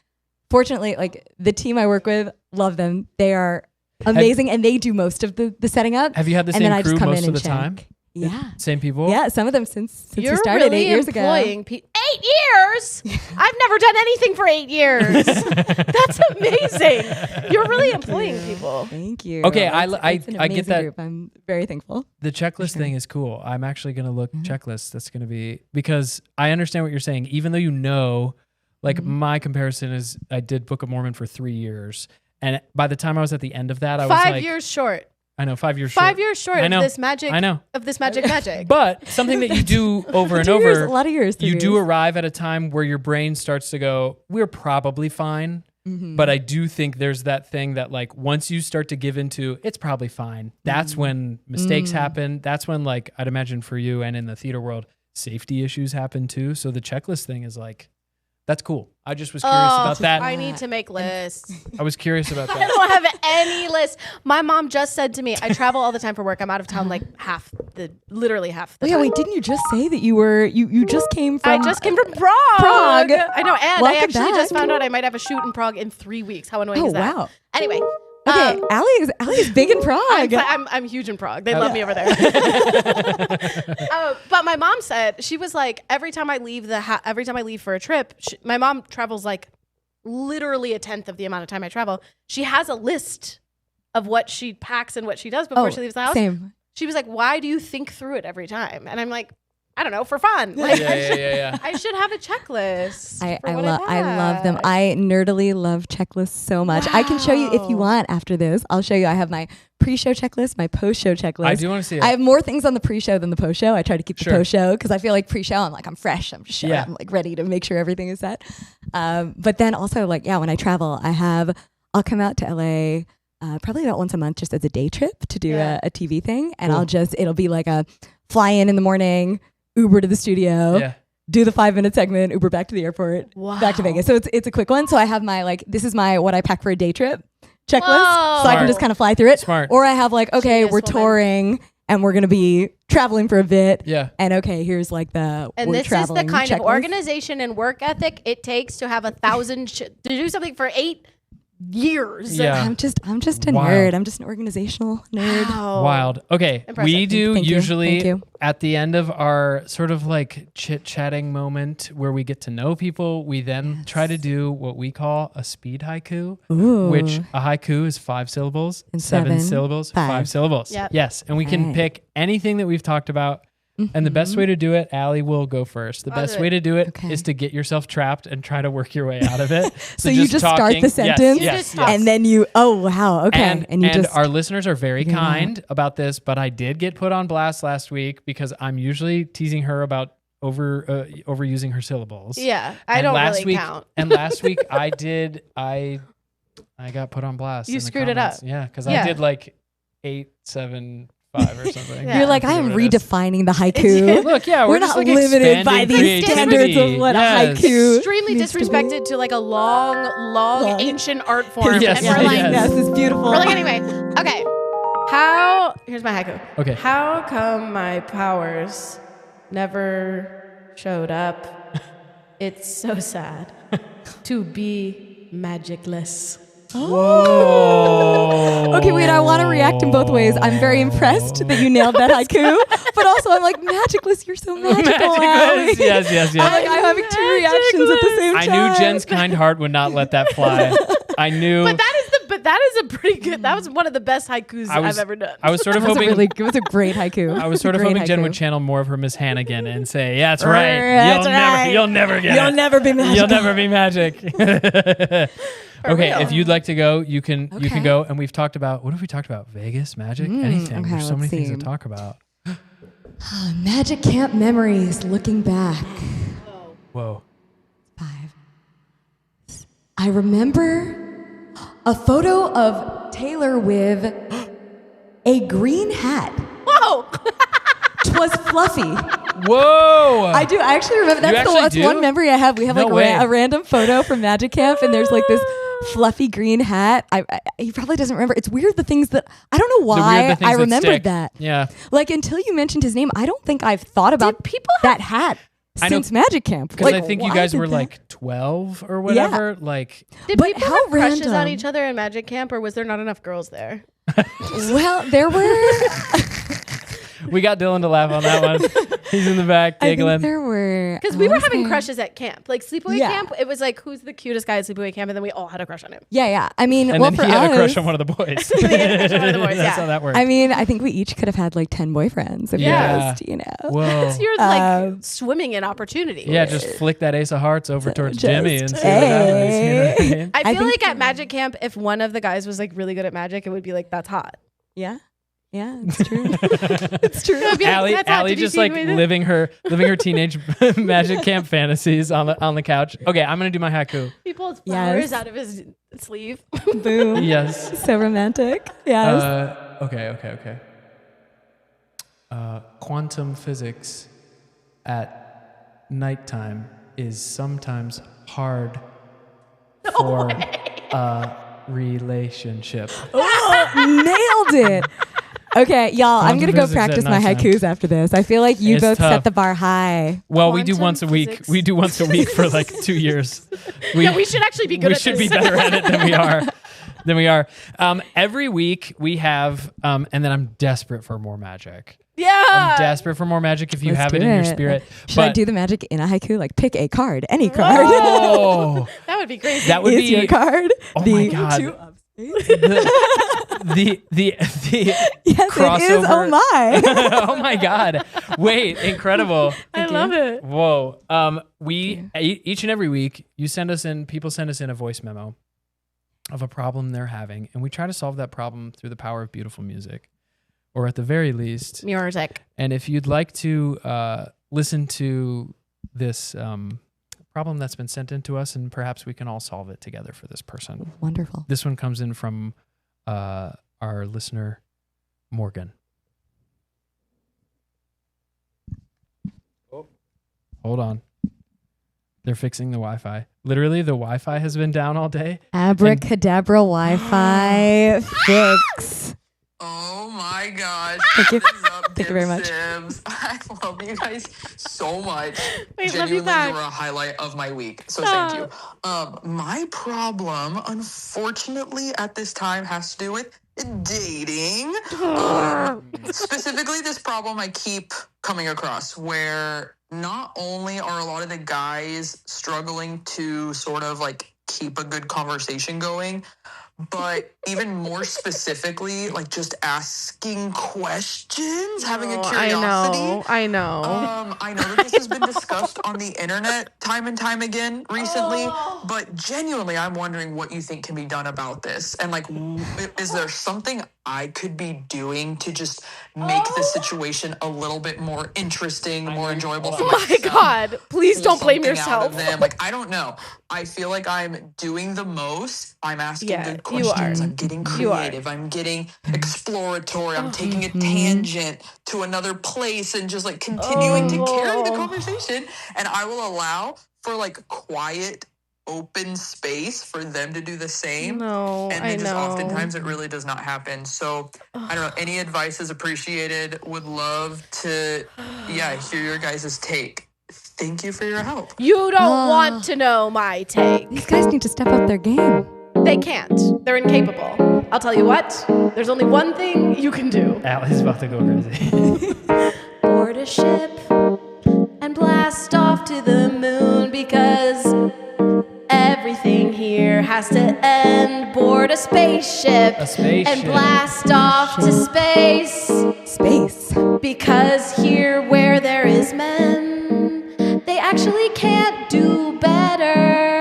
fortunately, like the team I work with, love them. They are amazing, and they do most of the setting up. Have you had the same crew most of the time? Yeah. Same people? Yeah, some of them since we started really 8 years ago. 8 years? I've never done anything for 8 years. That's amazing. You're really employing people. Thank you. Okay, It's an I get that. group. I'm very thankful. The checklist thing is cool. I'm actually going to look checklists. That's going to be, because I understand what you're saying. Even though like my comparison is I did Book of Mormon for 3 years. And by the time I was at the end of that, I was like 5 years short. I know, 5 years short. 5 years short of this magic. I know. Of this magic. But something that you do over and 2 over. years, a lot of years. You do arrive at a time where your brain starts to go, we're probably fine. But I do think there's that thing that like once you start to give into, it's probably fine. That's when mistakes happen. That's when, like, I'd imagine for you and in the theater world, safety issues happen too. So the checklist thing is like, that's cool. I just was curious about that. I need to make lists. I was curious about that. I don't have any list. My mom just said to me, I travel all the time for work. I'm out of town like literally half the time. Yeah, wait, didn't you just say that you just came from... I just came from Prague. I know, and Welcome I actually back. just found out I might have a shoot in Prague in 3 weeks. How annoying is that? Wow. Anyway. Okay, Allie is big in Prague. I'm huge in Prague. They love me over there. But my mom said, she was like, every time I leave for a trip, my mom travels like literally a tenth of the amount of time I travel. She has a list of what she packs and what she does before she leaves the house. Same. She was like, why do you think through it every time? And I'm like, I don't know, for fun. Like, Yeah. I should have a checklist. I love them. I nerdily love checklists so much. I can show you if you Wow. want after this. I'll show you. I have my pre-show checklist, my post-show checklist. I do want to see it. I have more things on the pre-show than the post-show. I try to keep Sure. the post-show because I feel like pre-show, I'm fresh. I'm just Yeah. I'm like ready to make sure everything is set. But then also when I travel, I'll come out to LA probably about once a month just as a day trip to do a TV thing. And Cool. it'll be like a fly in the morning, Uber to the studio. Yeah. Do the 5-minute segment, Uber back to the airport, back to Wow. Vegas. So it's a quick one. So I have my this is my what I pack for a day trip checklist. Whoa. So I can Smart. just kind of fly through it. Smart. Or I have okay, Genius we're woman. touring and we're gonna be traveling for a bit. Yeah. And okay, here's we're And this is the traveling kind of checklist. organization and work ethic it takes to have 1,000 to do something for 8 years. Yeah. I'm just a Wild. nerd. I'm just an organizational nerd. Wow. Wild. Okay. Impressive. We do Thank you. usually Thank you. at the end of our sort of like chit-chatting moment where we get to know people, we then try to do what we call a speed haiku, Ooh. which a haiku is 5 syllables, And 7 7, syllables, 5. 5 syllables. Yep. Yes. And we can Right. pick anything that we've talked about. And the best way to do it, Allie will go first. The I'll best do way it. to do it Okay. is to get yourself trapped and try to work your way out of it. So you just start talking- the yes, sentence yes, just yes. talk. and then you okay. And you just our listeners are very figure it out. kind about this, but I did get put on blast last week because I'm usually teasing her about overusing her syllables. Yeah. I And don't last really week, count. And last week I got put on blast. You in the screwed it comments. up. Yeah, because Yeah. I did like 8, 7, 5 or something. Yeah. You're like, I am forget what it is. redefining the haiku. Look, yeah, We're we're just not like limited by expanding these standards creativity. of what Yes. a haiku Extremely needs to be. disrespected to like a long ancient art form. Yes, And we're like, yes. it's beautiful. we're like, anyway, okay. Here's my haiku. Okay. How come my powers never showed up? It's so sad to be magicless. Whoa. Okay, wait, I want to react in both ways. I'm very impressed that you nailed that haiku, but also I'm like, magicless, you're so magical, Allie. Magicless. Yes. I'm like, I'm having two reactions at the same I time. knew Jen's kind heart would not let that fly. I knew. But that is a pretty good. That was one of the best haikus I've ever done. I was sort of It was hoping. it was a great haiku. I was sort of Great hoping Jen haiku. would channel more of her Miss Hannigan and say, "Yeah, that's right. That's right. You'll never get You'll it. never be magical. You'll never be magic." Okay, real. if you'd like to go, you can Okay. go. And we've talked about, what have we talked about? Vegas, magic, anything. okay, There's so many let's things see. to talk about. Magic camp memories. Looking back. Whoa. 5. I remember a photo of Taylor with a green hat. Whoa! 'Twas fluffy. Whoa. I do. I actually remember. That's actually that's do? one memory I have. We have No like way. a random photo from Magic Camp, and there's like this fluffy green hat. He probably doesn't remember. It's weird the things that I don't know The weird why things I that remembered stick. that. Yeah. Like until you mentioned his name, I don't think I've thought about people that hat I know, since Magic Camp. Because Like, I think you why guys did were that- like 12 or whatever. Like, Did But people how have crushes on random. each other in Magic Camp, or was there not enough girls there? Well, there were. we got Dylan to laugh on that one. He's in the back I think giggling. there were Because we I were wanna having say- crushes at camp, like sleepaway Yeah. camp. It was like, who's the cutest guy at sleepaway camp, and then we all had a crush on him. Yeah. I mean, And well, then for he had a crush us, on one of the boys. He had a crush on one of the boys, That's yeah. how that works. I mean, I think we each could have had like 10 boyfriends if Yeah. we just, you know. Whoa. So you're like Um, swimming in opportunity. Yeah, just flick that ace of hearts over towards just- Jimmy and see what happens. You know what I mean? I I feel think- like at Magic Camp, if one of the guys was like really good at magic, it would be like, that's hot. Yeah, it's true. It's true. It would be like, Allie, that's hot. Allie Did you just see like the way that- living her teenage magic camp fantasies on the couch. Okay, I'm gonna do my haiku. He pulls flowers Yes. out of his sleeve. Boom. Yes. So romantic. Yes. Okay. Quantum physics at nighttime is sometimes hard for a relationship. Nailed it. Okay, y'all, I'm Quantum going to go physics at practice my nighttime. haikus after this. I feel like you It's both tough. set the bar high. Well, we do Quantum once a week. physics. We do once a week for like 2 years. Yeah, we should actually be good we at should this. be better at it than we are. Every week we have, and then I'm desperate for more magic. Yeah. I'm desperate for more magic if you Let's have do it in your it. spirit. Should I do the magic in a haiku? Like pick a card, any card. Oh, That would be crazy. that would Is be your card. Oh the my God. two of spades. Yes, crossover. it is. Oh my. Oh my God. Wait, incredible. I love it. Whoa. We each and every week, people send us in a voice memo of a problem they're having, and we try to solve that problem through the power of beautiful music, or at the very least, Music. And if you'd like to listen to this problem that's been sent in to us, and perhaps we can all solve it together for this person. Wonderful. This one comes in from our listener, Morgan. Oh, hold on. They're fixing the Wi-Fi. Literally, the Wi-Fi has been down all day. Abracadabra Wi-Fi fix. Oh my gosh. Thank you. What is up, Thank you very much. Dibs? I love you guys so much. Wait, love Genuinely, you back. were a highlight of my week. So thank you. My problem, unfortunately, at this time has to do with dating. Specifically, this problem I keep coming across where not only are a lot of the guys struggling to sort of like keep a good conversation going, but even more specifically, like just asking questions, having a curiosity. I know. I know that this has been discussed on the internet time and time again recently, but genuinely, I'm wondering what you think can be done about this. And like, is there something I could be doing to just make the situation a little bit more interesting, more enjoyable for myself? Oh my God. Please don't blame Something out yourself. of them. Like, I don't know. I feel like I'm doing the most. I'm asking Yeah, good you questions. are. I'm getting You are. creative. I'm getting exploratory. I'm taking a tangent to another place and just like continuing to carry the conversation. And I will allow for like quiet, open space for them to do the same. No, And I then just know. oftentimes it really does not happen. So I don't know. Any advice is appreciated. Would love to, hear your guys' take. Thank you for your help. You don't want to know my take. These guys need to step up their game. They can't. They're incapable. I'll tell you what. There's only one thing you can do. Allie's about to go crazy. Board a ship and blast off to the moon because everything here has to end. Board a spaceship, and blast off to space. Space. Because here where there is men, they actually can't do better.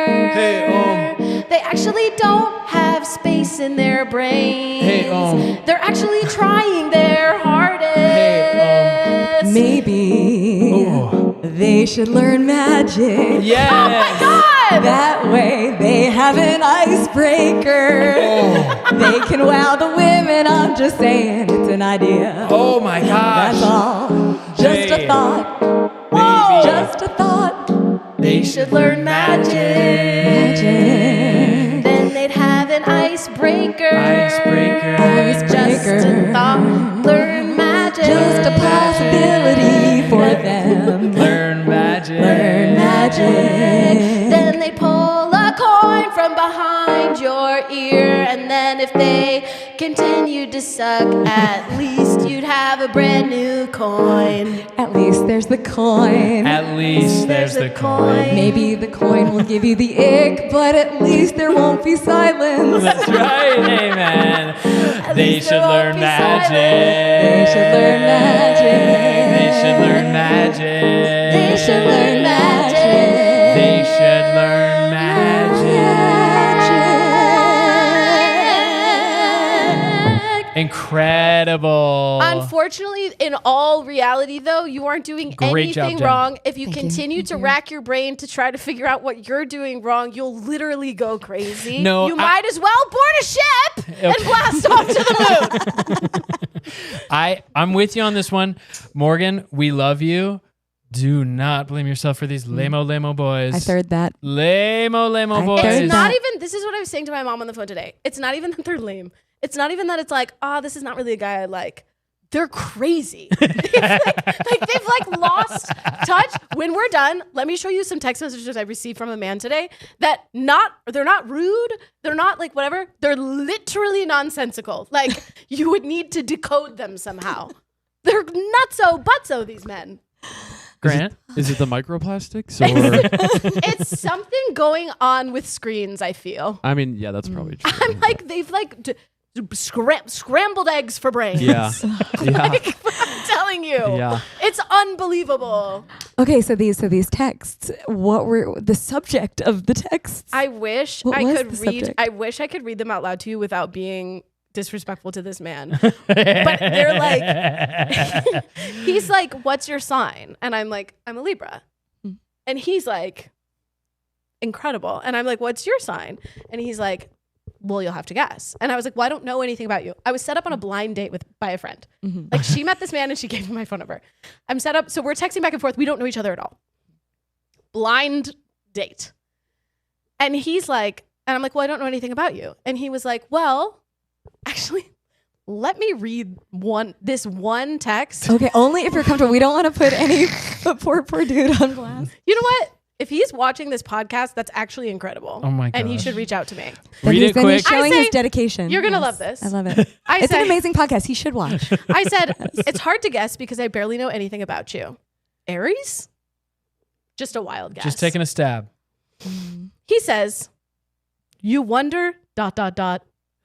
They actually don't have space in their brains. They're actually trying their hardest. Maybe they should learn magic. Yes. Oh my God! That way they have an icebreaker. They can wow the women. I'm just saying, it's an idea. Oh my gosh. That's all. Just a thought. Maybe. Just a thought. They should learn magic. Then they'd have an icebreaker. Icebreaker. Just a thought. Learn magic. Just a possibility for them. Learn magic. Learn magic. Then they pull a coin from behind your ear, and then if they continued to suck, at least you'd have a brand new coin. At least there's the coin. At least there's the coin. Maybe the coin will give you the ick, but at least there won't be silence. That's right, amen. They least should there won't learn be magic. They should learn magic. They should learn magic. They should learn magic. They should learn magic. Incredible. Unfortunately, in all reality, though, you aren't doing Great job, anything Jen. wrong. If you Thank you. continue to rack your brain to try to figure out what you're doing wrong, you'll literally go crazy. No, you might as well board a ship and blast off to the moon. I'm with you on this one. Morgan, we love you. Do not blame yourself for these lame-o boys. I third that. Lame-o I boys. third It's not that. even, this is what I was saying to my mom on the phone today. It's not even that they're lame. It's not even that it's like, this is not really a guy I like. They're crazy. they've lost touch. When we're done, let me show you some text messages I received from a man today that they're not rude. They're not like whatever. They're literally nonsensical. Like you would need to decode them somehow. They're nutso butso, these men. Grant? Is it the microplastics or? It's something going on with screens, I feel. I mean, yeah, that's probably true. I'm like, they've scrambled eggs for brains. Yeah. Yeah. Like, I'm telling you, Yeah. it's unbelievable. Okay, so these texts, what were the subject of the texts? I wish What I was could the read. subject? I wish I could read them out loud to you without being disrespectful to this man. But they're like, he's like, "What's your sign?" And I'm like, "I'm a Libra," and he's like, "Incredible." And I'm like, "What's your sign?" And he's like, "Well, you'll have to guess." And I was like, "Well, I don't know anything about you." I was set up on a blind date by a friend. Like, she met this man and she gave me my phone number. I'm set up, so we're texting back and forth. We don't know each other at all. Blind date. And he's like, and I'm like, "Well, I don't know anything about you." And he was like, "Well, actually, let me read this one text." Okay, only if you're comfortable. We don't want to put any poor dude on blast. You know what? If he's watching this podcast, that's actually incredible. Oh my And he gosh. should reach out to me. Read it Then he's quick. showing I say, his dedication. "You're gonna Yes, love this." I love it. I It's say, an amazing podcast. He should watch. I said, "It's hard to guess because I barely know anything about you." Aries? Just a wild guess. Just taking a stab. He says, "You wonder, ...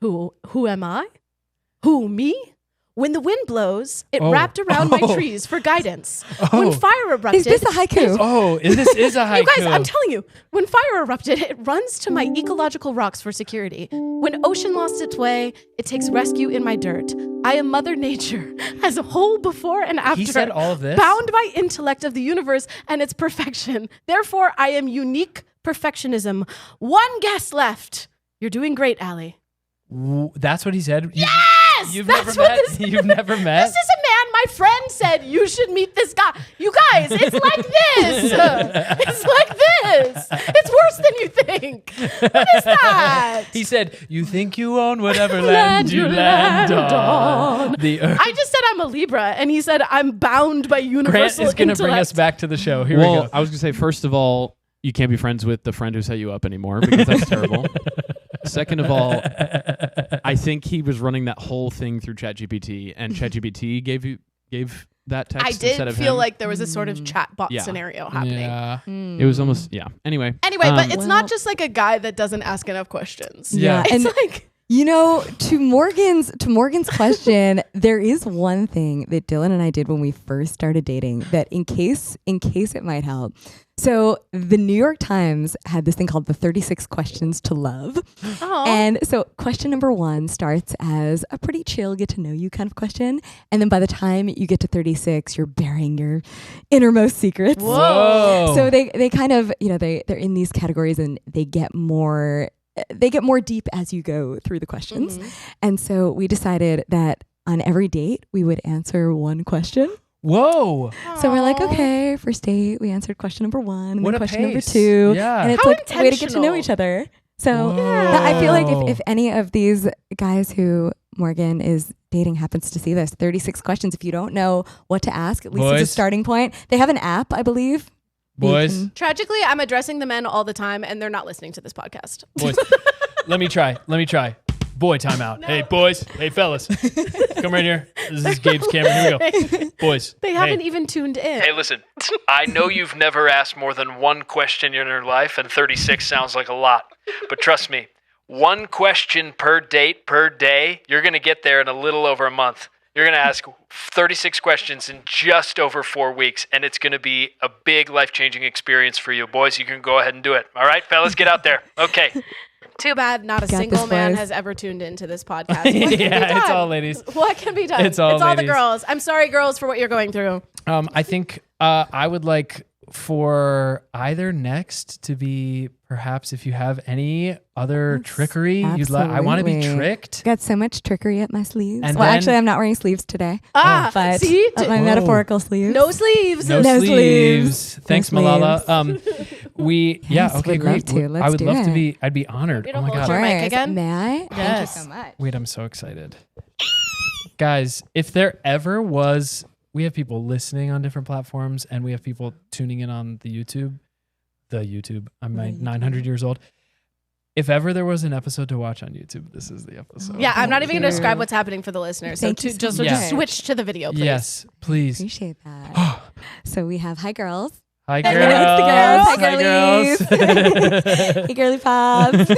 Who am I? Who, me? When the wind blows, it Oh. wrapped around my Oh. trees for guidance. Oh. When fire erupted..." Is this a haiku? Oh, this is a haiku. You guys, I'm telling you, when fire erupted, it runs to my ecological rocks for security. When ocean lost its way, it takes rescue in my dirt. I am Mother Nature, as a whole before and after. He said all of this? Bound by intellect of the universe and its perfection. Therefore, I am unique perfectionism. One guess left. You're doing great, Allie. That's what he said? Yes! You've That's never what met? this You've never met? This is a man my friend said you should meet this guy. You guys, it's like this. It's like this. It's worse than you think. What is that? He said, "You think you own whatever land you land on the earth." I just said I'm a Libra, and he said I'm bound by Grant universal is going to bring us intellect. back to the show. Here Well, we go. I was going to say, first of all, you can't be friends with the friend who set you up anymore because that's terrible. Second of all, I think he was running that whole thing through ChatGPT, and ChatGPT gave that text I instead did of feel him. like there was a sort of chatbot Yeah. scenario happening. Yeah. It was almost Anyway, Anyway, but it's Well- not just like a guy that doesn't ask enough questions. Yeah. It's And like, you know, to Morgan's question, there is one thing that Dylan and I did when we first started dating that in case it might help. So the New York Times had this thing called the 36 Questions to Love. oh, And so question number 1 starts as a pretty chill, get to know you kind of question. And then by the time you get to 36, you're bearing your innermost secrets. Whoa. So they kind of, they're in these categories and they get more deep as you go through the questions. And so we decided that on every date, we would answer one question. Whoa. So we're like, okay, first date, we answered question number 1, and What then a question number pace. 2. Yeah. And it's How like a way to get to know intentional. each other. So Whoa. I feel like if any of these guys who Morgan is dating happens to see this, 36 questions, if you don't know what to ask, at least as a Boys. starting point. They have an app, I believe. that you Boys. can- tragically, I'm addressing the men all the time, and they're not listening to this podcast. Boys. Let me try. Boy, timeout. Hey, boys. Hey, fellas. Come right here. This is Gabe's camera. Here we go. Boys. They haven't even tuned in. Hey, listen. I know you've never asked more than one question in your life, and 36 sounds like a lot. But trust me, one question per date per day, you're going to get there in a little over a month. You're going to ask 36 questions in just over 4 weeks, and it's going to be a big life-changing experience for you. Boys, you can go ahead and do it. All right, fellas, get out there. Okay. Too bad not a Got single this, man boys. has ever tuned into this podcast. What can be Yeah, it's done? all ladies. What can be done? It's all the ladies. girls. I'm sorry, girls, for what you're going through. I think I would like for either next to be perhaps if you have any other trickery you'd like. I want to be Absolutely. tricked. Got so much trickery up my sleeves. And Well, then- actually, I'm not wearing sleeves today. Ah, see? Up my Whoa. metaphorical sleeves. No sleeves. No, No sleeves. sleeves. Thanks, No Malala. Yes, Okay, would great. love to. Let's I would do love to it. be. I'd be honored. You Oh don't my hold god. your mic Of course. again? May I? Yes. Thank you so much. Wait, I'm so excited. Guys, if there ever was, we have people listening on different platforms and we have people tuning in on the YouTube. I'm 900 years old. If ever there was an episode to watch on YouTube, this is the episode. Yeah, I'm not even going to you. describe what's happening for the listeners. Thank you So, so just, much. just switch to the video, please. Yes, please. Appreciate that. So we have hi girls. Hi, Hey, girls. it's the girls. Hi, girlies. Hey, girly pops.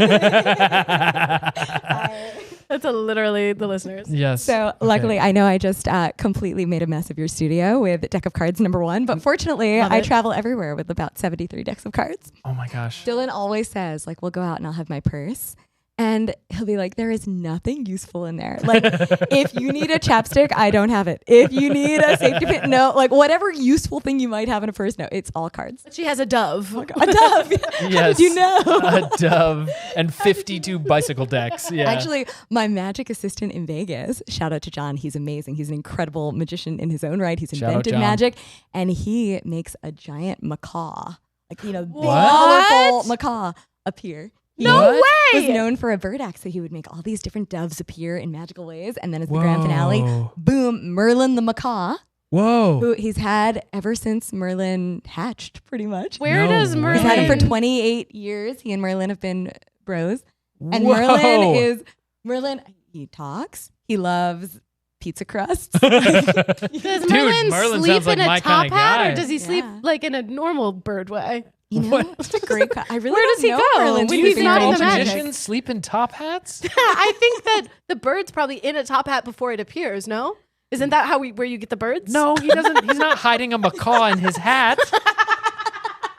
That's literally the listeners. Yes. So Okay. luckily, I know I just completely made a mess of your studio with deck of cards number 1, but fortunately, Love I it. travel everywhere with about 73 decks of cards. Oh my gosh. Dylan always says, like, we'll go out and I'll have my purse. And he'll be like, there is nothing useful in there. Like, if you need a chapstick, I don't have it. If you need a safety pin, no. Like, whatever useful thing you might have in a purse, no, it's all cards. She has a dove. A dove. How Yes. did you know? A dove and 52 bicycle decks. Yeah. Actually, my magic assistant in Vegas, shout out to John. He's amazing. He's an incredible magician in his own right. He's Shout out, invented John. magic, and he makes a giant macaw, like, big, What? colorful macaw appear. He No was way! known for a bird act, so he would make all these different doves appear in magical ways, and then as the grand finale, Whoa. boom, Merlin the macaw, Whoa. who he's had ever since Merlin hatched, pretty much. Where No does way. Merlin? He's had him for 28 years. He and Merlin have been bros. And Whoa. Merlin, he talks. He loves pizza crusts. Does Dude, Merlin Merlin sleep sounds like in a my top kinda hat, guy. or does he sleep Yeah. like in a normal bird way? You know, What? that's a great I really Where don't does he know go Merlin's when Do you he's sleeping not in think all the magic? magicians sleep in top hats? I think that the bird's probably in a top hat before it appears. No, isn't that where you get the birds? No, he doesn't. He's not hiding a macaw in his hat.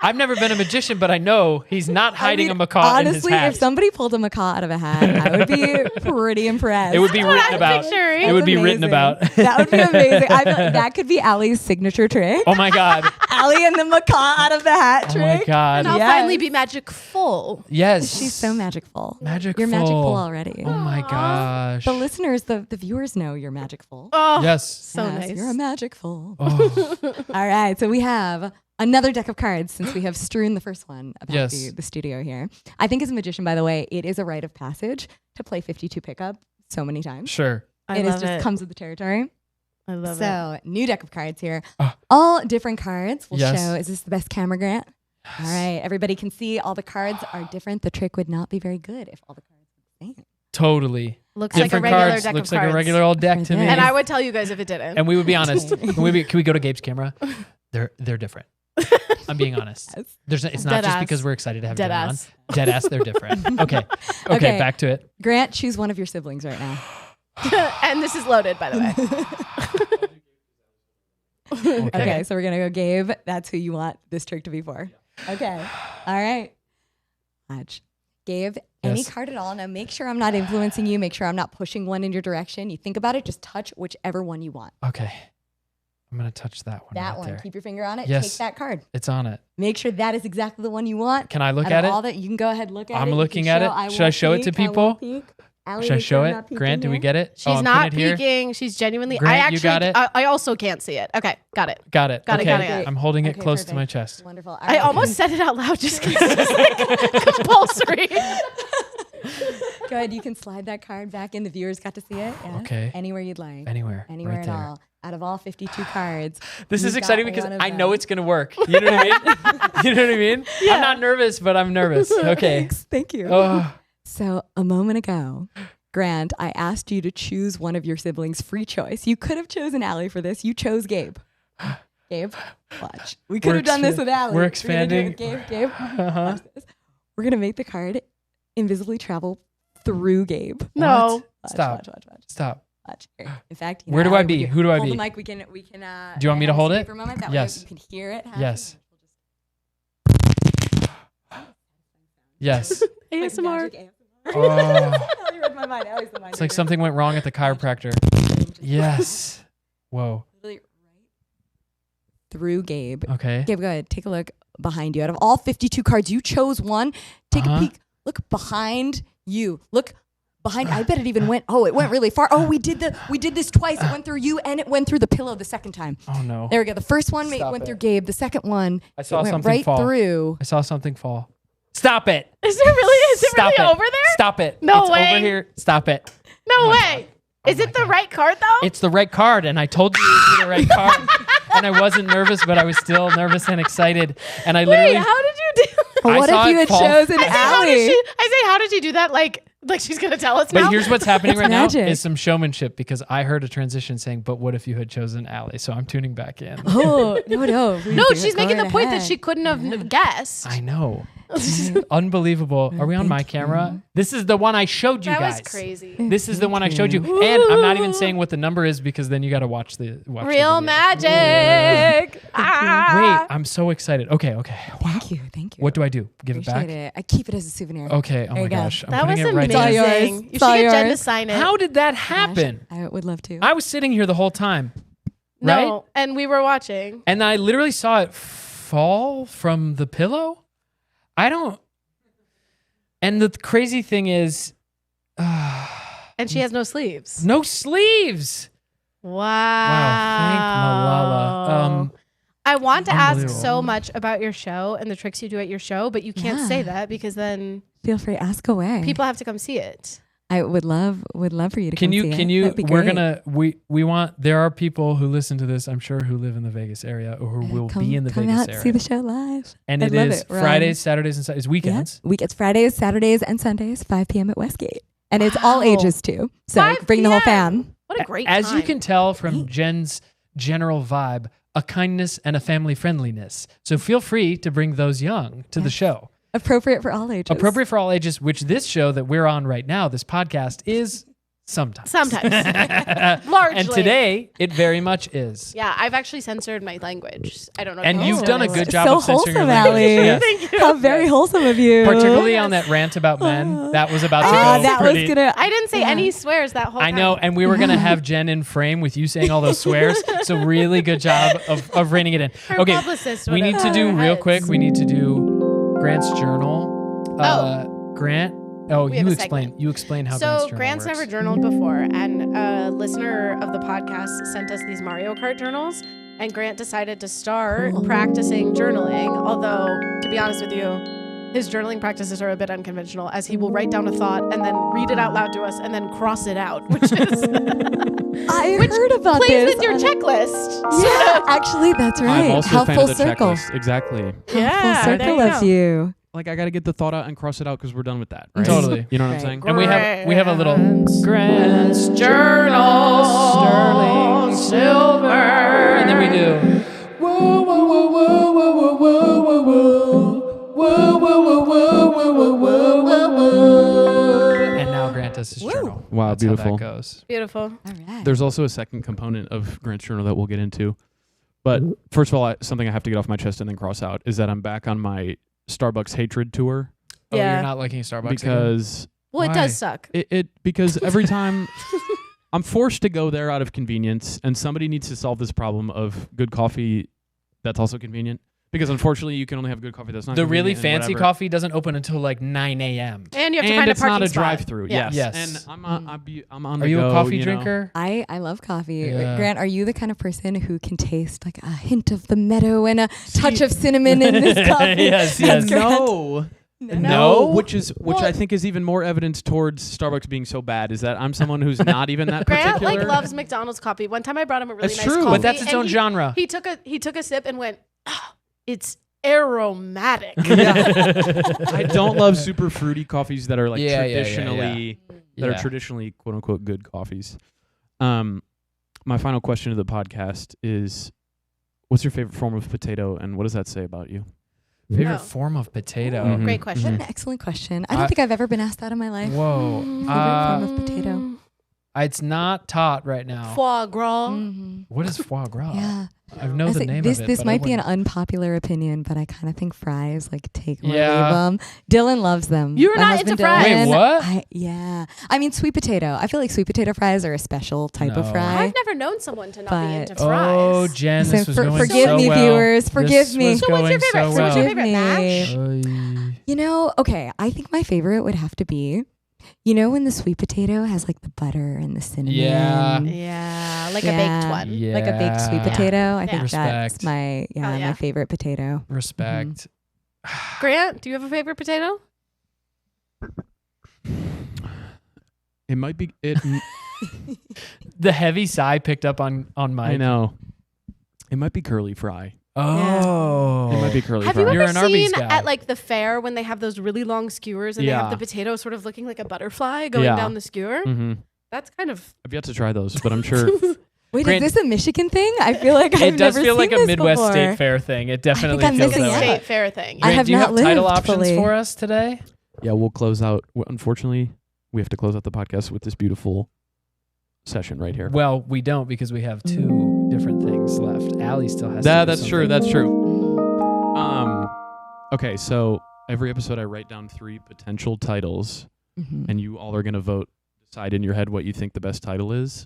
I've never been a magician, but I know he's not hiding a macaw in his honestly, hat. if somebody pulled a macaw out of a hat, I would be pretty impressed. It would be That's what written I'm about. picturing. It would be That's written amazing. about. That would be amazing. I feel like that could be Allie's signature trick. Oh my god. Allie and the macaw out of the hat Oh my trick. god. And I'll Yes. finally be magic full. Yes. She's so magicful. Magicful. You're magicful already. Oh my gosh. The listeners, the viewers know you're magicful. Oh, Yes. so Yes, nice. You're a magicful. Oh. All right, so we have another deck of cards since we have strewn the first one about Yes. the studio here. I think as a magician, by the way, it is a rite of passage to play 52 pickup so many times. Sure. I It is love just it. comes with the territory. I love it. So new deck of cards here. Ah. All different cards will Yes. show. Is this the best camera, Grant? All right, everybody can see all the cards are different. The trick would not be very good if all the cards were the same. Totally. Looks like a Different regular cards. deck Looks of like cards. a regular old deck to me. And I would tell you guys if it didn't. And we would be honest. Can we go to Gabe's camera? They're different. I'm being honest. Yes. It's not Dead just ass. because we're excited to have Dead Dylan ass. on. Dead ass, they're different. Okay. Okay, Okay. back to it. Grant, choose one of your siblings right now. And this is loaded, by the way. Okay, so we're gonna go Gabe. That's who you want this trick to be for. Okay. All right. Watch. Gabe, any Yes. card at all. Now make sure I'm not influencing you. Make sure I'm not pushing one in your direction. You think about it, just touch whichever one you want. Okay. I'm going to touch that one That right one. there. Keep your finger on it. Yes. Take that card. It's on it. Make sure that is exactly the one you want. Can I look Out at of it? all that, you can go ahead and look at it. I'm You looking can at show, it. Should I show it to peek, I won't people? peek. Allie, Should I make show sure I'm it? not peeking Grant, do we here. get it? She's I'm not putting it here. peeking. She's genuinely. Grant, I you actually. got it? I also can't see it. Okay, got it. Got it. Got it, okay. got it, got it. I'm holding it Okay, close to perfect. my chest. Wonderful. All I right. almost said it out loud just because it's like compulsory. Go ahead. You can slide that card back in. The viewers got to see it. Yeah. Okay. Anywhere you'd like. Anywhere. Anywhere right at there. all. Out of all 52 cards. This you've is got exciting because one of I know them. it's going to work. You know what I mean? You know what I mean? Yeah. I'm not nervous, but I'm nervous. Okay. Thanks. Thank you. Oh, So a moment ago, Grant, I asked you to choose one of your siblings' free choice. You could have chosen Allie for this. You chose Gabe. Gabe, watch. We could We're have done this with Allie. we're We're gonna do it with expanding. Gabe. uh-huh. Watch this. We're gonna make the card invisibly travel through Gabe. No. Watch, Stop. Watch. Stop. Watch. Here. In fact, Where do I be? Who do I hold be? the mic. We can. Do you want me to have hold this it? for a moment? That Yes. way you can hear it. happen. Yes. Yes. Like ASMR. magic ASMR. Oh, Allie read my mind. Allie's the mind it's like reader. something went wrong at the chiropractor. Yes. Whoa. Literally right through Gabe. Okay. Gabe, go ahead. Take a look behind you. Out of all 52 cards, you chose one. Take Uh-huh. a peek. Look behind you. Look behind. I bet it even went. Oh, it went really far. Oh, we did this twice. It went through you and it went through the pillow the second time. Oh no. There we go. The first one Stop went it. through Gabe. The second one I saw it went something right fall. through. I saw something fall. Stop it. Is it really? Is it Stop really it. over there? Stop it. No it's way. over here. Stop it. No my way. Is my it the God. right card though? It's the right card, and I told you it was the right card. And I wasn't nervous, but I was still nervous and excited. And I Wait, literally, how did you do? Well, I what saw if you it had fall. chosen I say, how did Allie? she? I say, how did you do that? Like she's gonna tell us now. but here's what's happening right magic. now is some showmanship because I heard a transition saying, "But what if you had chosen Allie?" So I'm tuning back in. Oh, no. please no, do. she's Go making the right point that ahead. she couldn't have guessed. I know. Unbelievable. Are we on my Thank camera? you. This is the one I showed you That guys. was crazy. This is the one I showed you. And I'm not even saying what the number is because then you got to watch the Real video. magic. Wait, I'm so excited. Okay. Wow. Thank you. What do I do? Give it Appreciate back? it. I keep it as a souvenir. Okay. Oh There my you go. gosh. I'm That was putting it right It's all amazing. yours. You It's should all get Jen to yours. sign it. How did that Gosh, happen? I would love to. I was sitting here the whole time. No, Right? and we were watching. And I literally saw it fall from the pillow. I don't. And the crazy thing is, And she has no sleeves. no sleeves. Wow. Wow. Thank Malala. I want to ask Unbelievable. so much about your show and the tricks you do at your show, but you can't Yeah. say that because then Feel free, ask away. people have to come see it. I would love for you to Can come you? see Can it. you? That'd be We're great. gonna. We want. There are people who listen to this. I'm sure who live in the Vegas area or who will come, be in the come Vegas out, area. see the show live. And I'd it love is it. We're Fridays, on- Saturdays, and Sundays. Weekends. Yeah. Weekends, Fridays, Saturdays, and Sundays, 5 p.m. at Westgate. And it's all Wow. ages too. So 5 bring the whole p.m.. fam. What a great As time. you can tell from Thanks. Jen's general vibe, a kindness and a family friendliness. So feel free to bring those young to the Yes. show. Appropriate for all ages. Appropriate for all ages, which this show that we're on right now, this podcast, is sometimes. Sometimes. Largely. And today, it very much is. Yeah, I've actually censored my language. I don't know. And if you've censor done a my good language. job So of censoring your wholesome, language. Allie. Yes. Thank you. How very wholesome of you. Particularly on that rant about men. That was about to Ah, go that pretty. was gonna. I didn't say any swears that whole time. I know, and we were going to have Jen in frame with you saying all those swears. So really good job of reining it in. Her Okay, publicist we would need have to do her real heads. quick. We need to do Grant's journal. Grant. Oh, We have you a explain. segment. You explain how So Grant's journal Grant's works. never journaled before, and a listener of the podcast sent us these Mario Kart journals, and Grant decided to start Cool. practicing journaling. Although, to be honest with you, his journaling practices are a bit unconventional, as he will write down a thought and then read it out loud to us and then cross it out, which is I which heard about plays this. with your on- checklist. Yeah, actually, that's right. I'm also How a fan full of the circle. checklist. Exactly. Yeah, Full there circle you of go. you. Like I got to get the thought out and cross it out because we're done with that. Right? Totally. You know what I'm Right. saying? And we have a little Grant's journal, sterling silver, and then we do. Whoa, whoa, whoa, whoa, whoa, whoa, whoa, whoa, whoa, whoa, whoa, whoa, whoa, whoa, whoa, whoa. And now Grant does his journal. Wow, That's beautiful. How that goes. Beautiful. All right. There's also a second component of Grant's journal that we'll get into. But first of all, something I have to get off my chest and then cross out is that I'm back on my Starbucks hatred tour Oh, Yeah. you're not liking Starbucks again? because Well, it Why? does suck. because every time I'm forced to go there out of convenience, and somebody needs to solve this problem of good coffee that's also convenient. Because unfortunately, you can only have good coffee that's not the really convenient and fancy whatever. coffee doesn't open until like 9 a.m. And you have to And find a it's parking not a spot. drive-through. Yeah. Yes. Yes. And I'm on Are the you go, a coffee you know. drinker? I love coffee. Yeah. Grant, are you the kind of person who can taste like a hint of the meadow and a touch of cinnamon in this coffee? Yes, That's yes. Grant. No. which Well- I think is even more evidence towards Starbucks being so bad is that I'm someone who's not even that Grant particular. like loves McDonald's coffee. One time I brought him a really That's nice true. coffee. But that's its and own genre. He took a sip and went, "Oh, it's aromatic. I don't love super fruity coffees that are like Yeah, yeah, yeah, traditionally that Yeah. are traditionally quote unquote good coffees. My final question to the podcast is, what's your favorite form of potato, and what does that say about you? Favorite Oh. form of potato? Mhm. Great What question. an excellent question. I don't think I've ever been asked that in my life. Whoa. Favorite form of potato. It's not taught right now. Foie gras. Mhm. What is foie gras? Yeah. I know I the say name this of it. this but I might be an wouldn't- unpopular opinion, but I kind of think fries like take or Yeah. leave them. Dylan loves them. You're My not husband into fries? Dylan, Wait, what? I mean sweet potato. I feel like sweet potato fries are a special type of No. fry. I've never known someone to not But- be into Oh, fries. Jen, So this was going forgive so me, well. viewers. This Forgive me. was So what's your going favorite? so So what's your well. Forgive favorite me. mash? You know, okay, I think my favorite would have to be, you know, when the sweet potato has like the butter and the cinnamon. Yeah. Yeah, like a Yeah. baked one. Yeah. Like a baked sweet potato. I think Respect. that's my Oh, yeah. my favorite potato. Respect. Grant, do you have a favorite potato? It might be it. The heavy sigh picked up on Mike. I know. It might be curly fry. Oh. It might be curly Have fry. you You're ever an Arby's seen guy. at like the fair when they have those really long skewers and they Yeah. have the potato sort of looking like a butterfly going Yeah. down the skewer? Mm-hmm. That's kind of I've yet to try those, but I'm sure. Wait, Grant- is this a Michigan thing? I feel like I've It does never feel seen like a this Midwest before. State Fair thing. It definitely I'm feels It's missing a that way. out. state fair thing. I Grant, have do you not have title lived options fully. for us today? Yeah, we'll close out. Unfortunately, we have to close out the podcast with this beautiful session right here. Well, we don't because we have two different things left. Allie still has. That's true. That's true. Okay, so every episode I write down 3 potential titles, Mhm. and you all are gonna decide in your head what you think the best title is,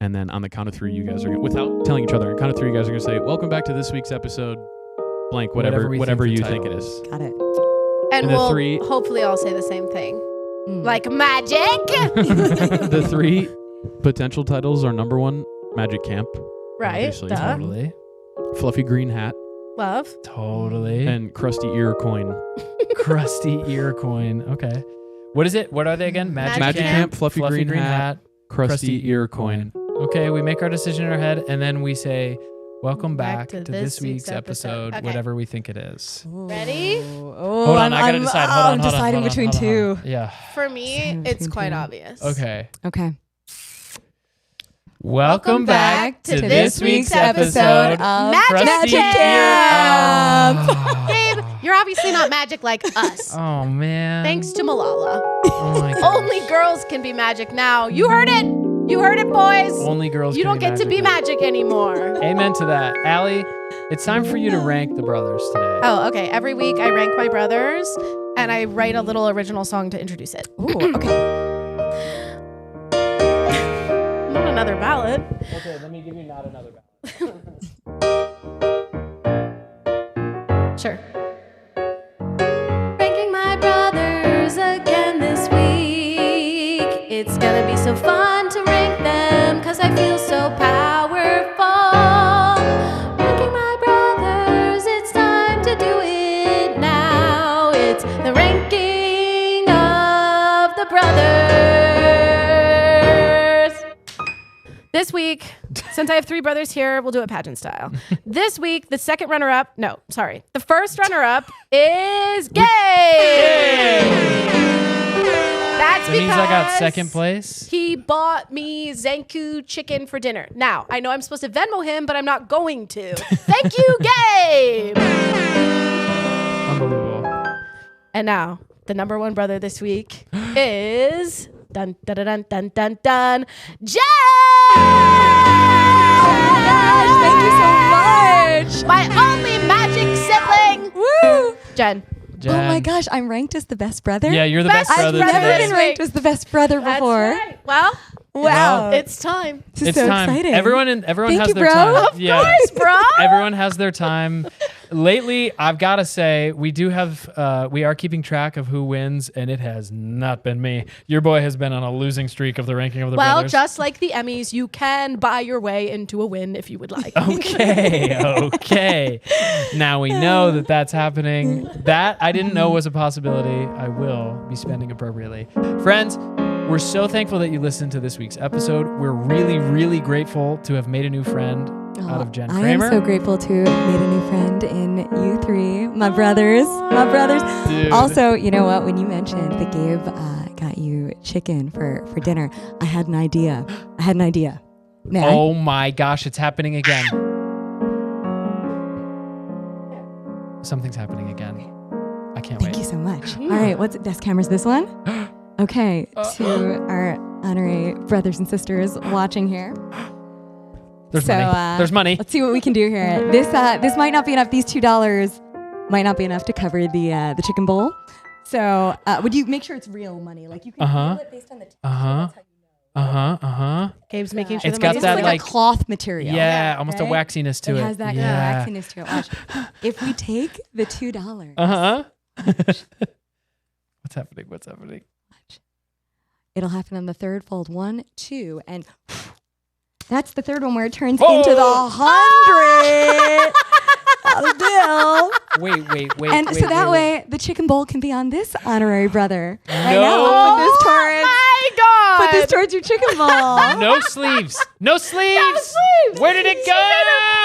and then on the count of 3, you guys are gonna, without telling each other, on the count of 3, you guys are gonna say, "Welcome back to this week's episode." Blank, whatever we you the think it title is. Got it. And And the we'll 3 hopefully all say the same thing. Mm. Like magic. The 3 potential titles are number 1, Magic Camp, Right. Obviously. Duh. Totally. Fluffy Green Hat, Love. Totally. and Crusty Ear Coin. Crusty ear coin. Okay. What is it? What are they again? Magic Camp, Fluffy Green Hat, Crusty Ear Coin. Okay, we make our decision in our head and then we say, welcome back to this week's episode, Okay. whatever we think it is. Ready? Oh, Hold on, I gotta decide. Hold on, I'm hold on, deciding hold on, between hold on. two. Yeah. For me, Same it's between quite two. obvious. Okay. Okay. Welcome back to this week's episode of Magic Crusty Camp. Ear- Gabe, you're obviously not magic like us. Oh man. Thanks to Malala. Oh my gosh. Only girls can be magic now. You heard it. You heard it, boys. Only girls. You can don't get to be now. magic anymore. Amen to that. Allie, it's time for you to rank the brothers today. Oh, okay. Every week I rank my brothers and I write a little original song to introduce it. Ooh, okay. Not another ballad. Okay, let me give you not another ballot. Sure. Ranking my brothers again this week. It's gonna be so fun to rank them, cause I feel so powerful. Ranking my brothers, it's time to do it now. It's the ranking of the brothers. This week, since I have 3 brothers here, we'll do it pageant style. This week, the first runner-up is Gabe. That's That because means I got second place. he bought me Zanku chicken for dinner. Now, I know I'm supposed to Venmo him, but I'm not going to. Thank you, Gabe. Unbelievable. And now, the number 1 brother this week is dun dun dun dun dun dun Jen. Thank you so much. My only magic sibling. Woo! Jen. Oh my gosh, I'm ranked as the best brother. Yeah, you're the Best best I've brother brother never today. been ranked as the best brother That's before. right. Well, Wow. it's time. This is It's so time. exciting. Everyone Thank has you, their bro. time. Of Yes, bro. Everyone has their time. Lately, I've got to say, we are keeping track of who wins, and it has not been me. Your boy has been on a losing streak of the ranking of the Well, brothers. just like the Emmys, you can buy your way into a win if you would like. Okay. Now we know that that's happening. That I didn't know was a possibility. I will be spending appropriately. Friends, we're so thankful that you listened to this week's episode. We're really, really grateful to have made a new friend out of Jen I Kramer. am so grateful to have made a new friend in you 3, my brothers. Dude. Also, you know what? When you mentioned that Gabe got you chicken for dinner, I had an idea. May I? Oh my gosh, it's happening again. Something's happening again. I can't Thank wait. you so much. All right, what's best cameras? This one? Okay, to our honorary brothers and sisters watching here. There's So, money. There's money. Let's see what we can do here. This might not be enough. These $2 might not be enough to cover the chicken bowl. So would you make sure it's real money? Like you can feel it based on the texture. Gabe's making sure It's the got money's that, It's real. like a cloth material. Yeah, almost a right? waxiness to it. It has that yeah. kind of waxiness to it. Watch. If we take the $2, What's happening? it'll happen on the third fold. 1, 2, and that's the third one where it turns into the $100 bill. Wait. And so that way, the chicken bowl can be on this honorary brother. Right No. now, put this my God. Put this towards your chicken bowl. No sleeves. No sleeves. sleeves. Where did it go?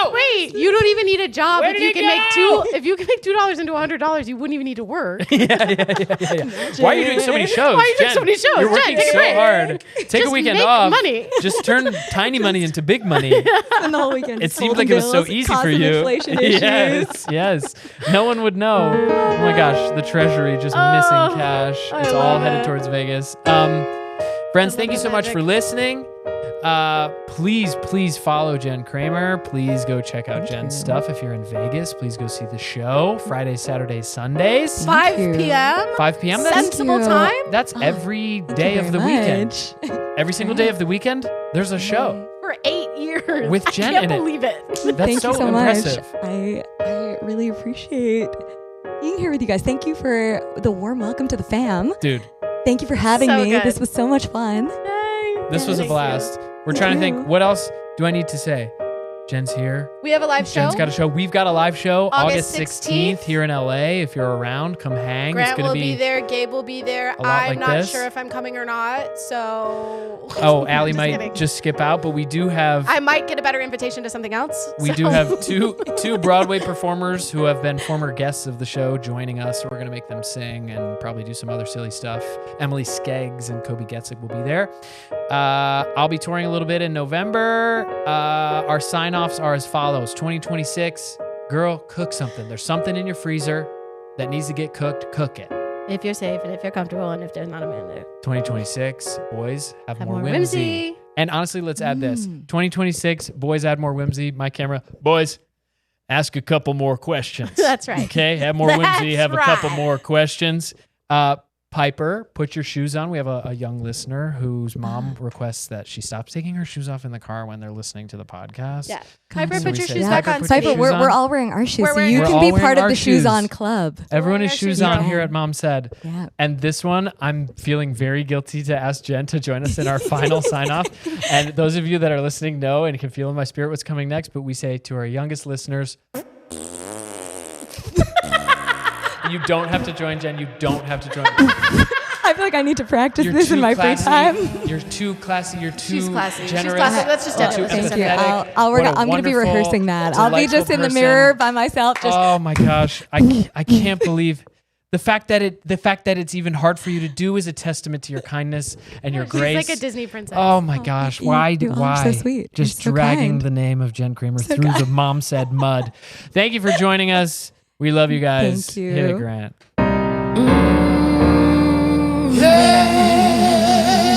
go? Wait, you don't even need a job. Where If did you it can make go? if you can make $2 into $100, you wouldn't even need to work. Yeah. Why are you doing so many shows? Why are you doing Jen? so many shows? You're Jen, working take a so break. hard. Take a Just weekend make off. money. Just turn tiny money into big money. And the whole weekend. It seemed like it was so easy for you. Inflation issues. Yes. No one would know. Oh my gosh, the treasury just missing cash. It's all love headed it. towards Vegas. Friends, thank you so much for listening. Please follow Jen Kramer. Please go check out Jen's stuff. If you're in Vegas, please go see the show. Fridays, Saturdays, Sundays. 5 you. p.m. 5 p.m. That's Sensible you. time. That's every day of the weekend. Every single day of the weekend, there's a show For 8 years. with Jen I can't in it. believe it. That's Thank so you so impressive. much. I really appreciate being here with you guys. Thank you for the warm welcome to the fam. Dude, Thank you for having So me. good. This was so much fun. this was a Thank blast. We're Thank trying to you. think, what else do I need to say? Jen's here. We have a live show. Jen's got a show. We've got a live show August August 16th 16th. here in LA. If you're around, come hang. Grant it's going will to be there. Gabe will be there. lot I'm like not this. sure if I'm coming or not. So. Oh, Allie Just might kidding. just skip out, but we do have I might get a better invitation to something else. we so. do have two Broadway performers who have been former guests of the show joining us. So we're going to make them sing and probably do some other silly stuff. Emily Skeggs and Kobe Getzik will be there. I'll be touring a little bit in November. Our sign-offs are as follows. 2026, girl, cook something. There's something in your freezer that needs to get cooked. Cook it. If you're safe and if you're comfortable and if there's not a man there. 2026, boys, have Have more more whimsy. whimsy. And honestly, let's add this. 2026, boys, add more whimsy. My camera, boys, ask a couple more questions. That's right. Okay, have more whimsy, That's have a couple right. more questions. Piper, put your shoes on. We have a young listener whose mom requests that she stops taking her shoes off in the car when they're listening to the podcast. Yeah. Piper, So put we your say, shoes Piper, back on. put your Piper, shoes we're on. all wearing our shoes, We're so wearing you our can We're be all part wearing of our the shoes shoes. on club. Everyone Wearing is our shoes shoes on on. here at Mom Said. Yeah. And this one, I'm feeling very guilty to ask Jen to join us in our final sign off. And those of you that are listening know and can feel in my spirit what's coming next. But we say to our youngest listeners, you don't have to join, Jen. You don't have to join. I feel like I need to practice You're this in too my free classy. time. You're too classy. You're too She's classy. She's generous. classy. Let's just You're end it. too Let's just Thank you. end it. empathetic. I'll work. What a I'm going to be wonderful, rehearsing that. I'll be delightful just in the person. mirror by myself. Just Oh my gosh, I can't believe the fact that it's even hard for you to do is a testament to your kindness and your She's grace. like a Disney princess. Oh my gosh, you. why? You are Why? so sweet. You're Just so dragging kind. the name of Jen Kramer So through the kind. Mom Said mud. Thank you for joining us. We love you guys. Thank you. Hit it, Grant.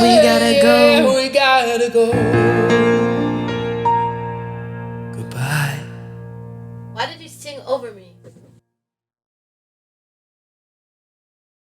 We gotta go. We gotta go.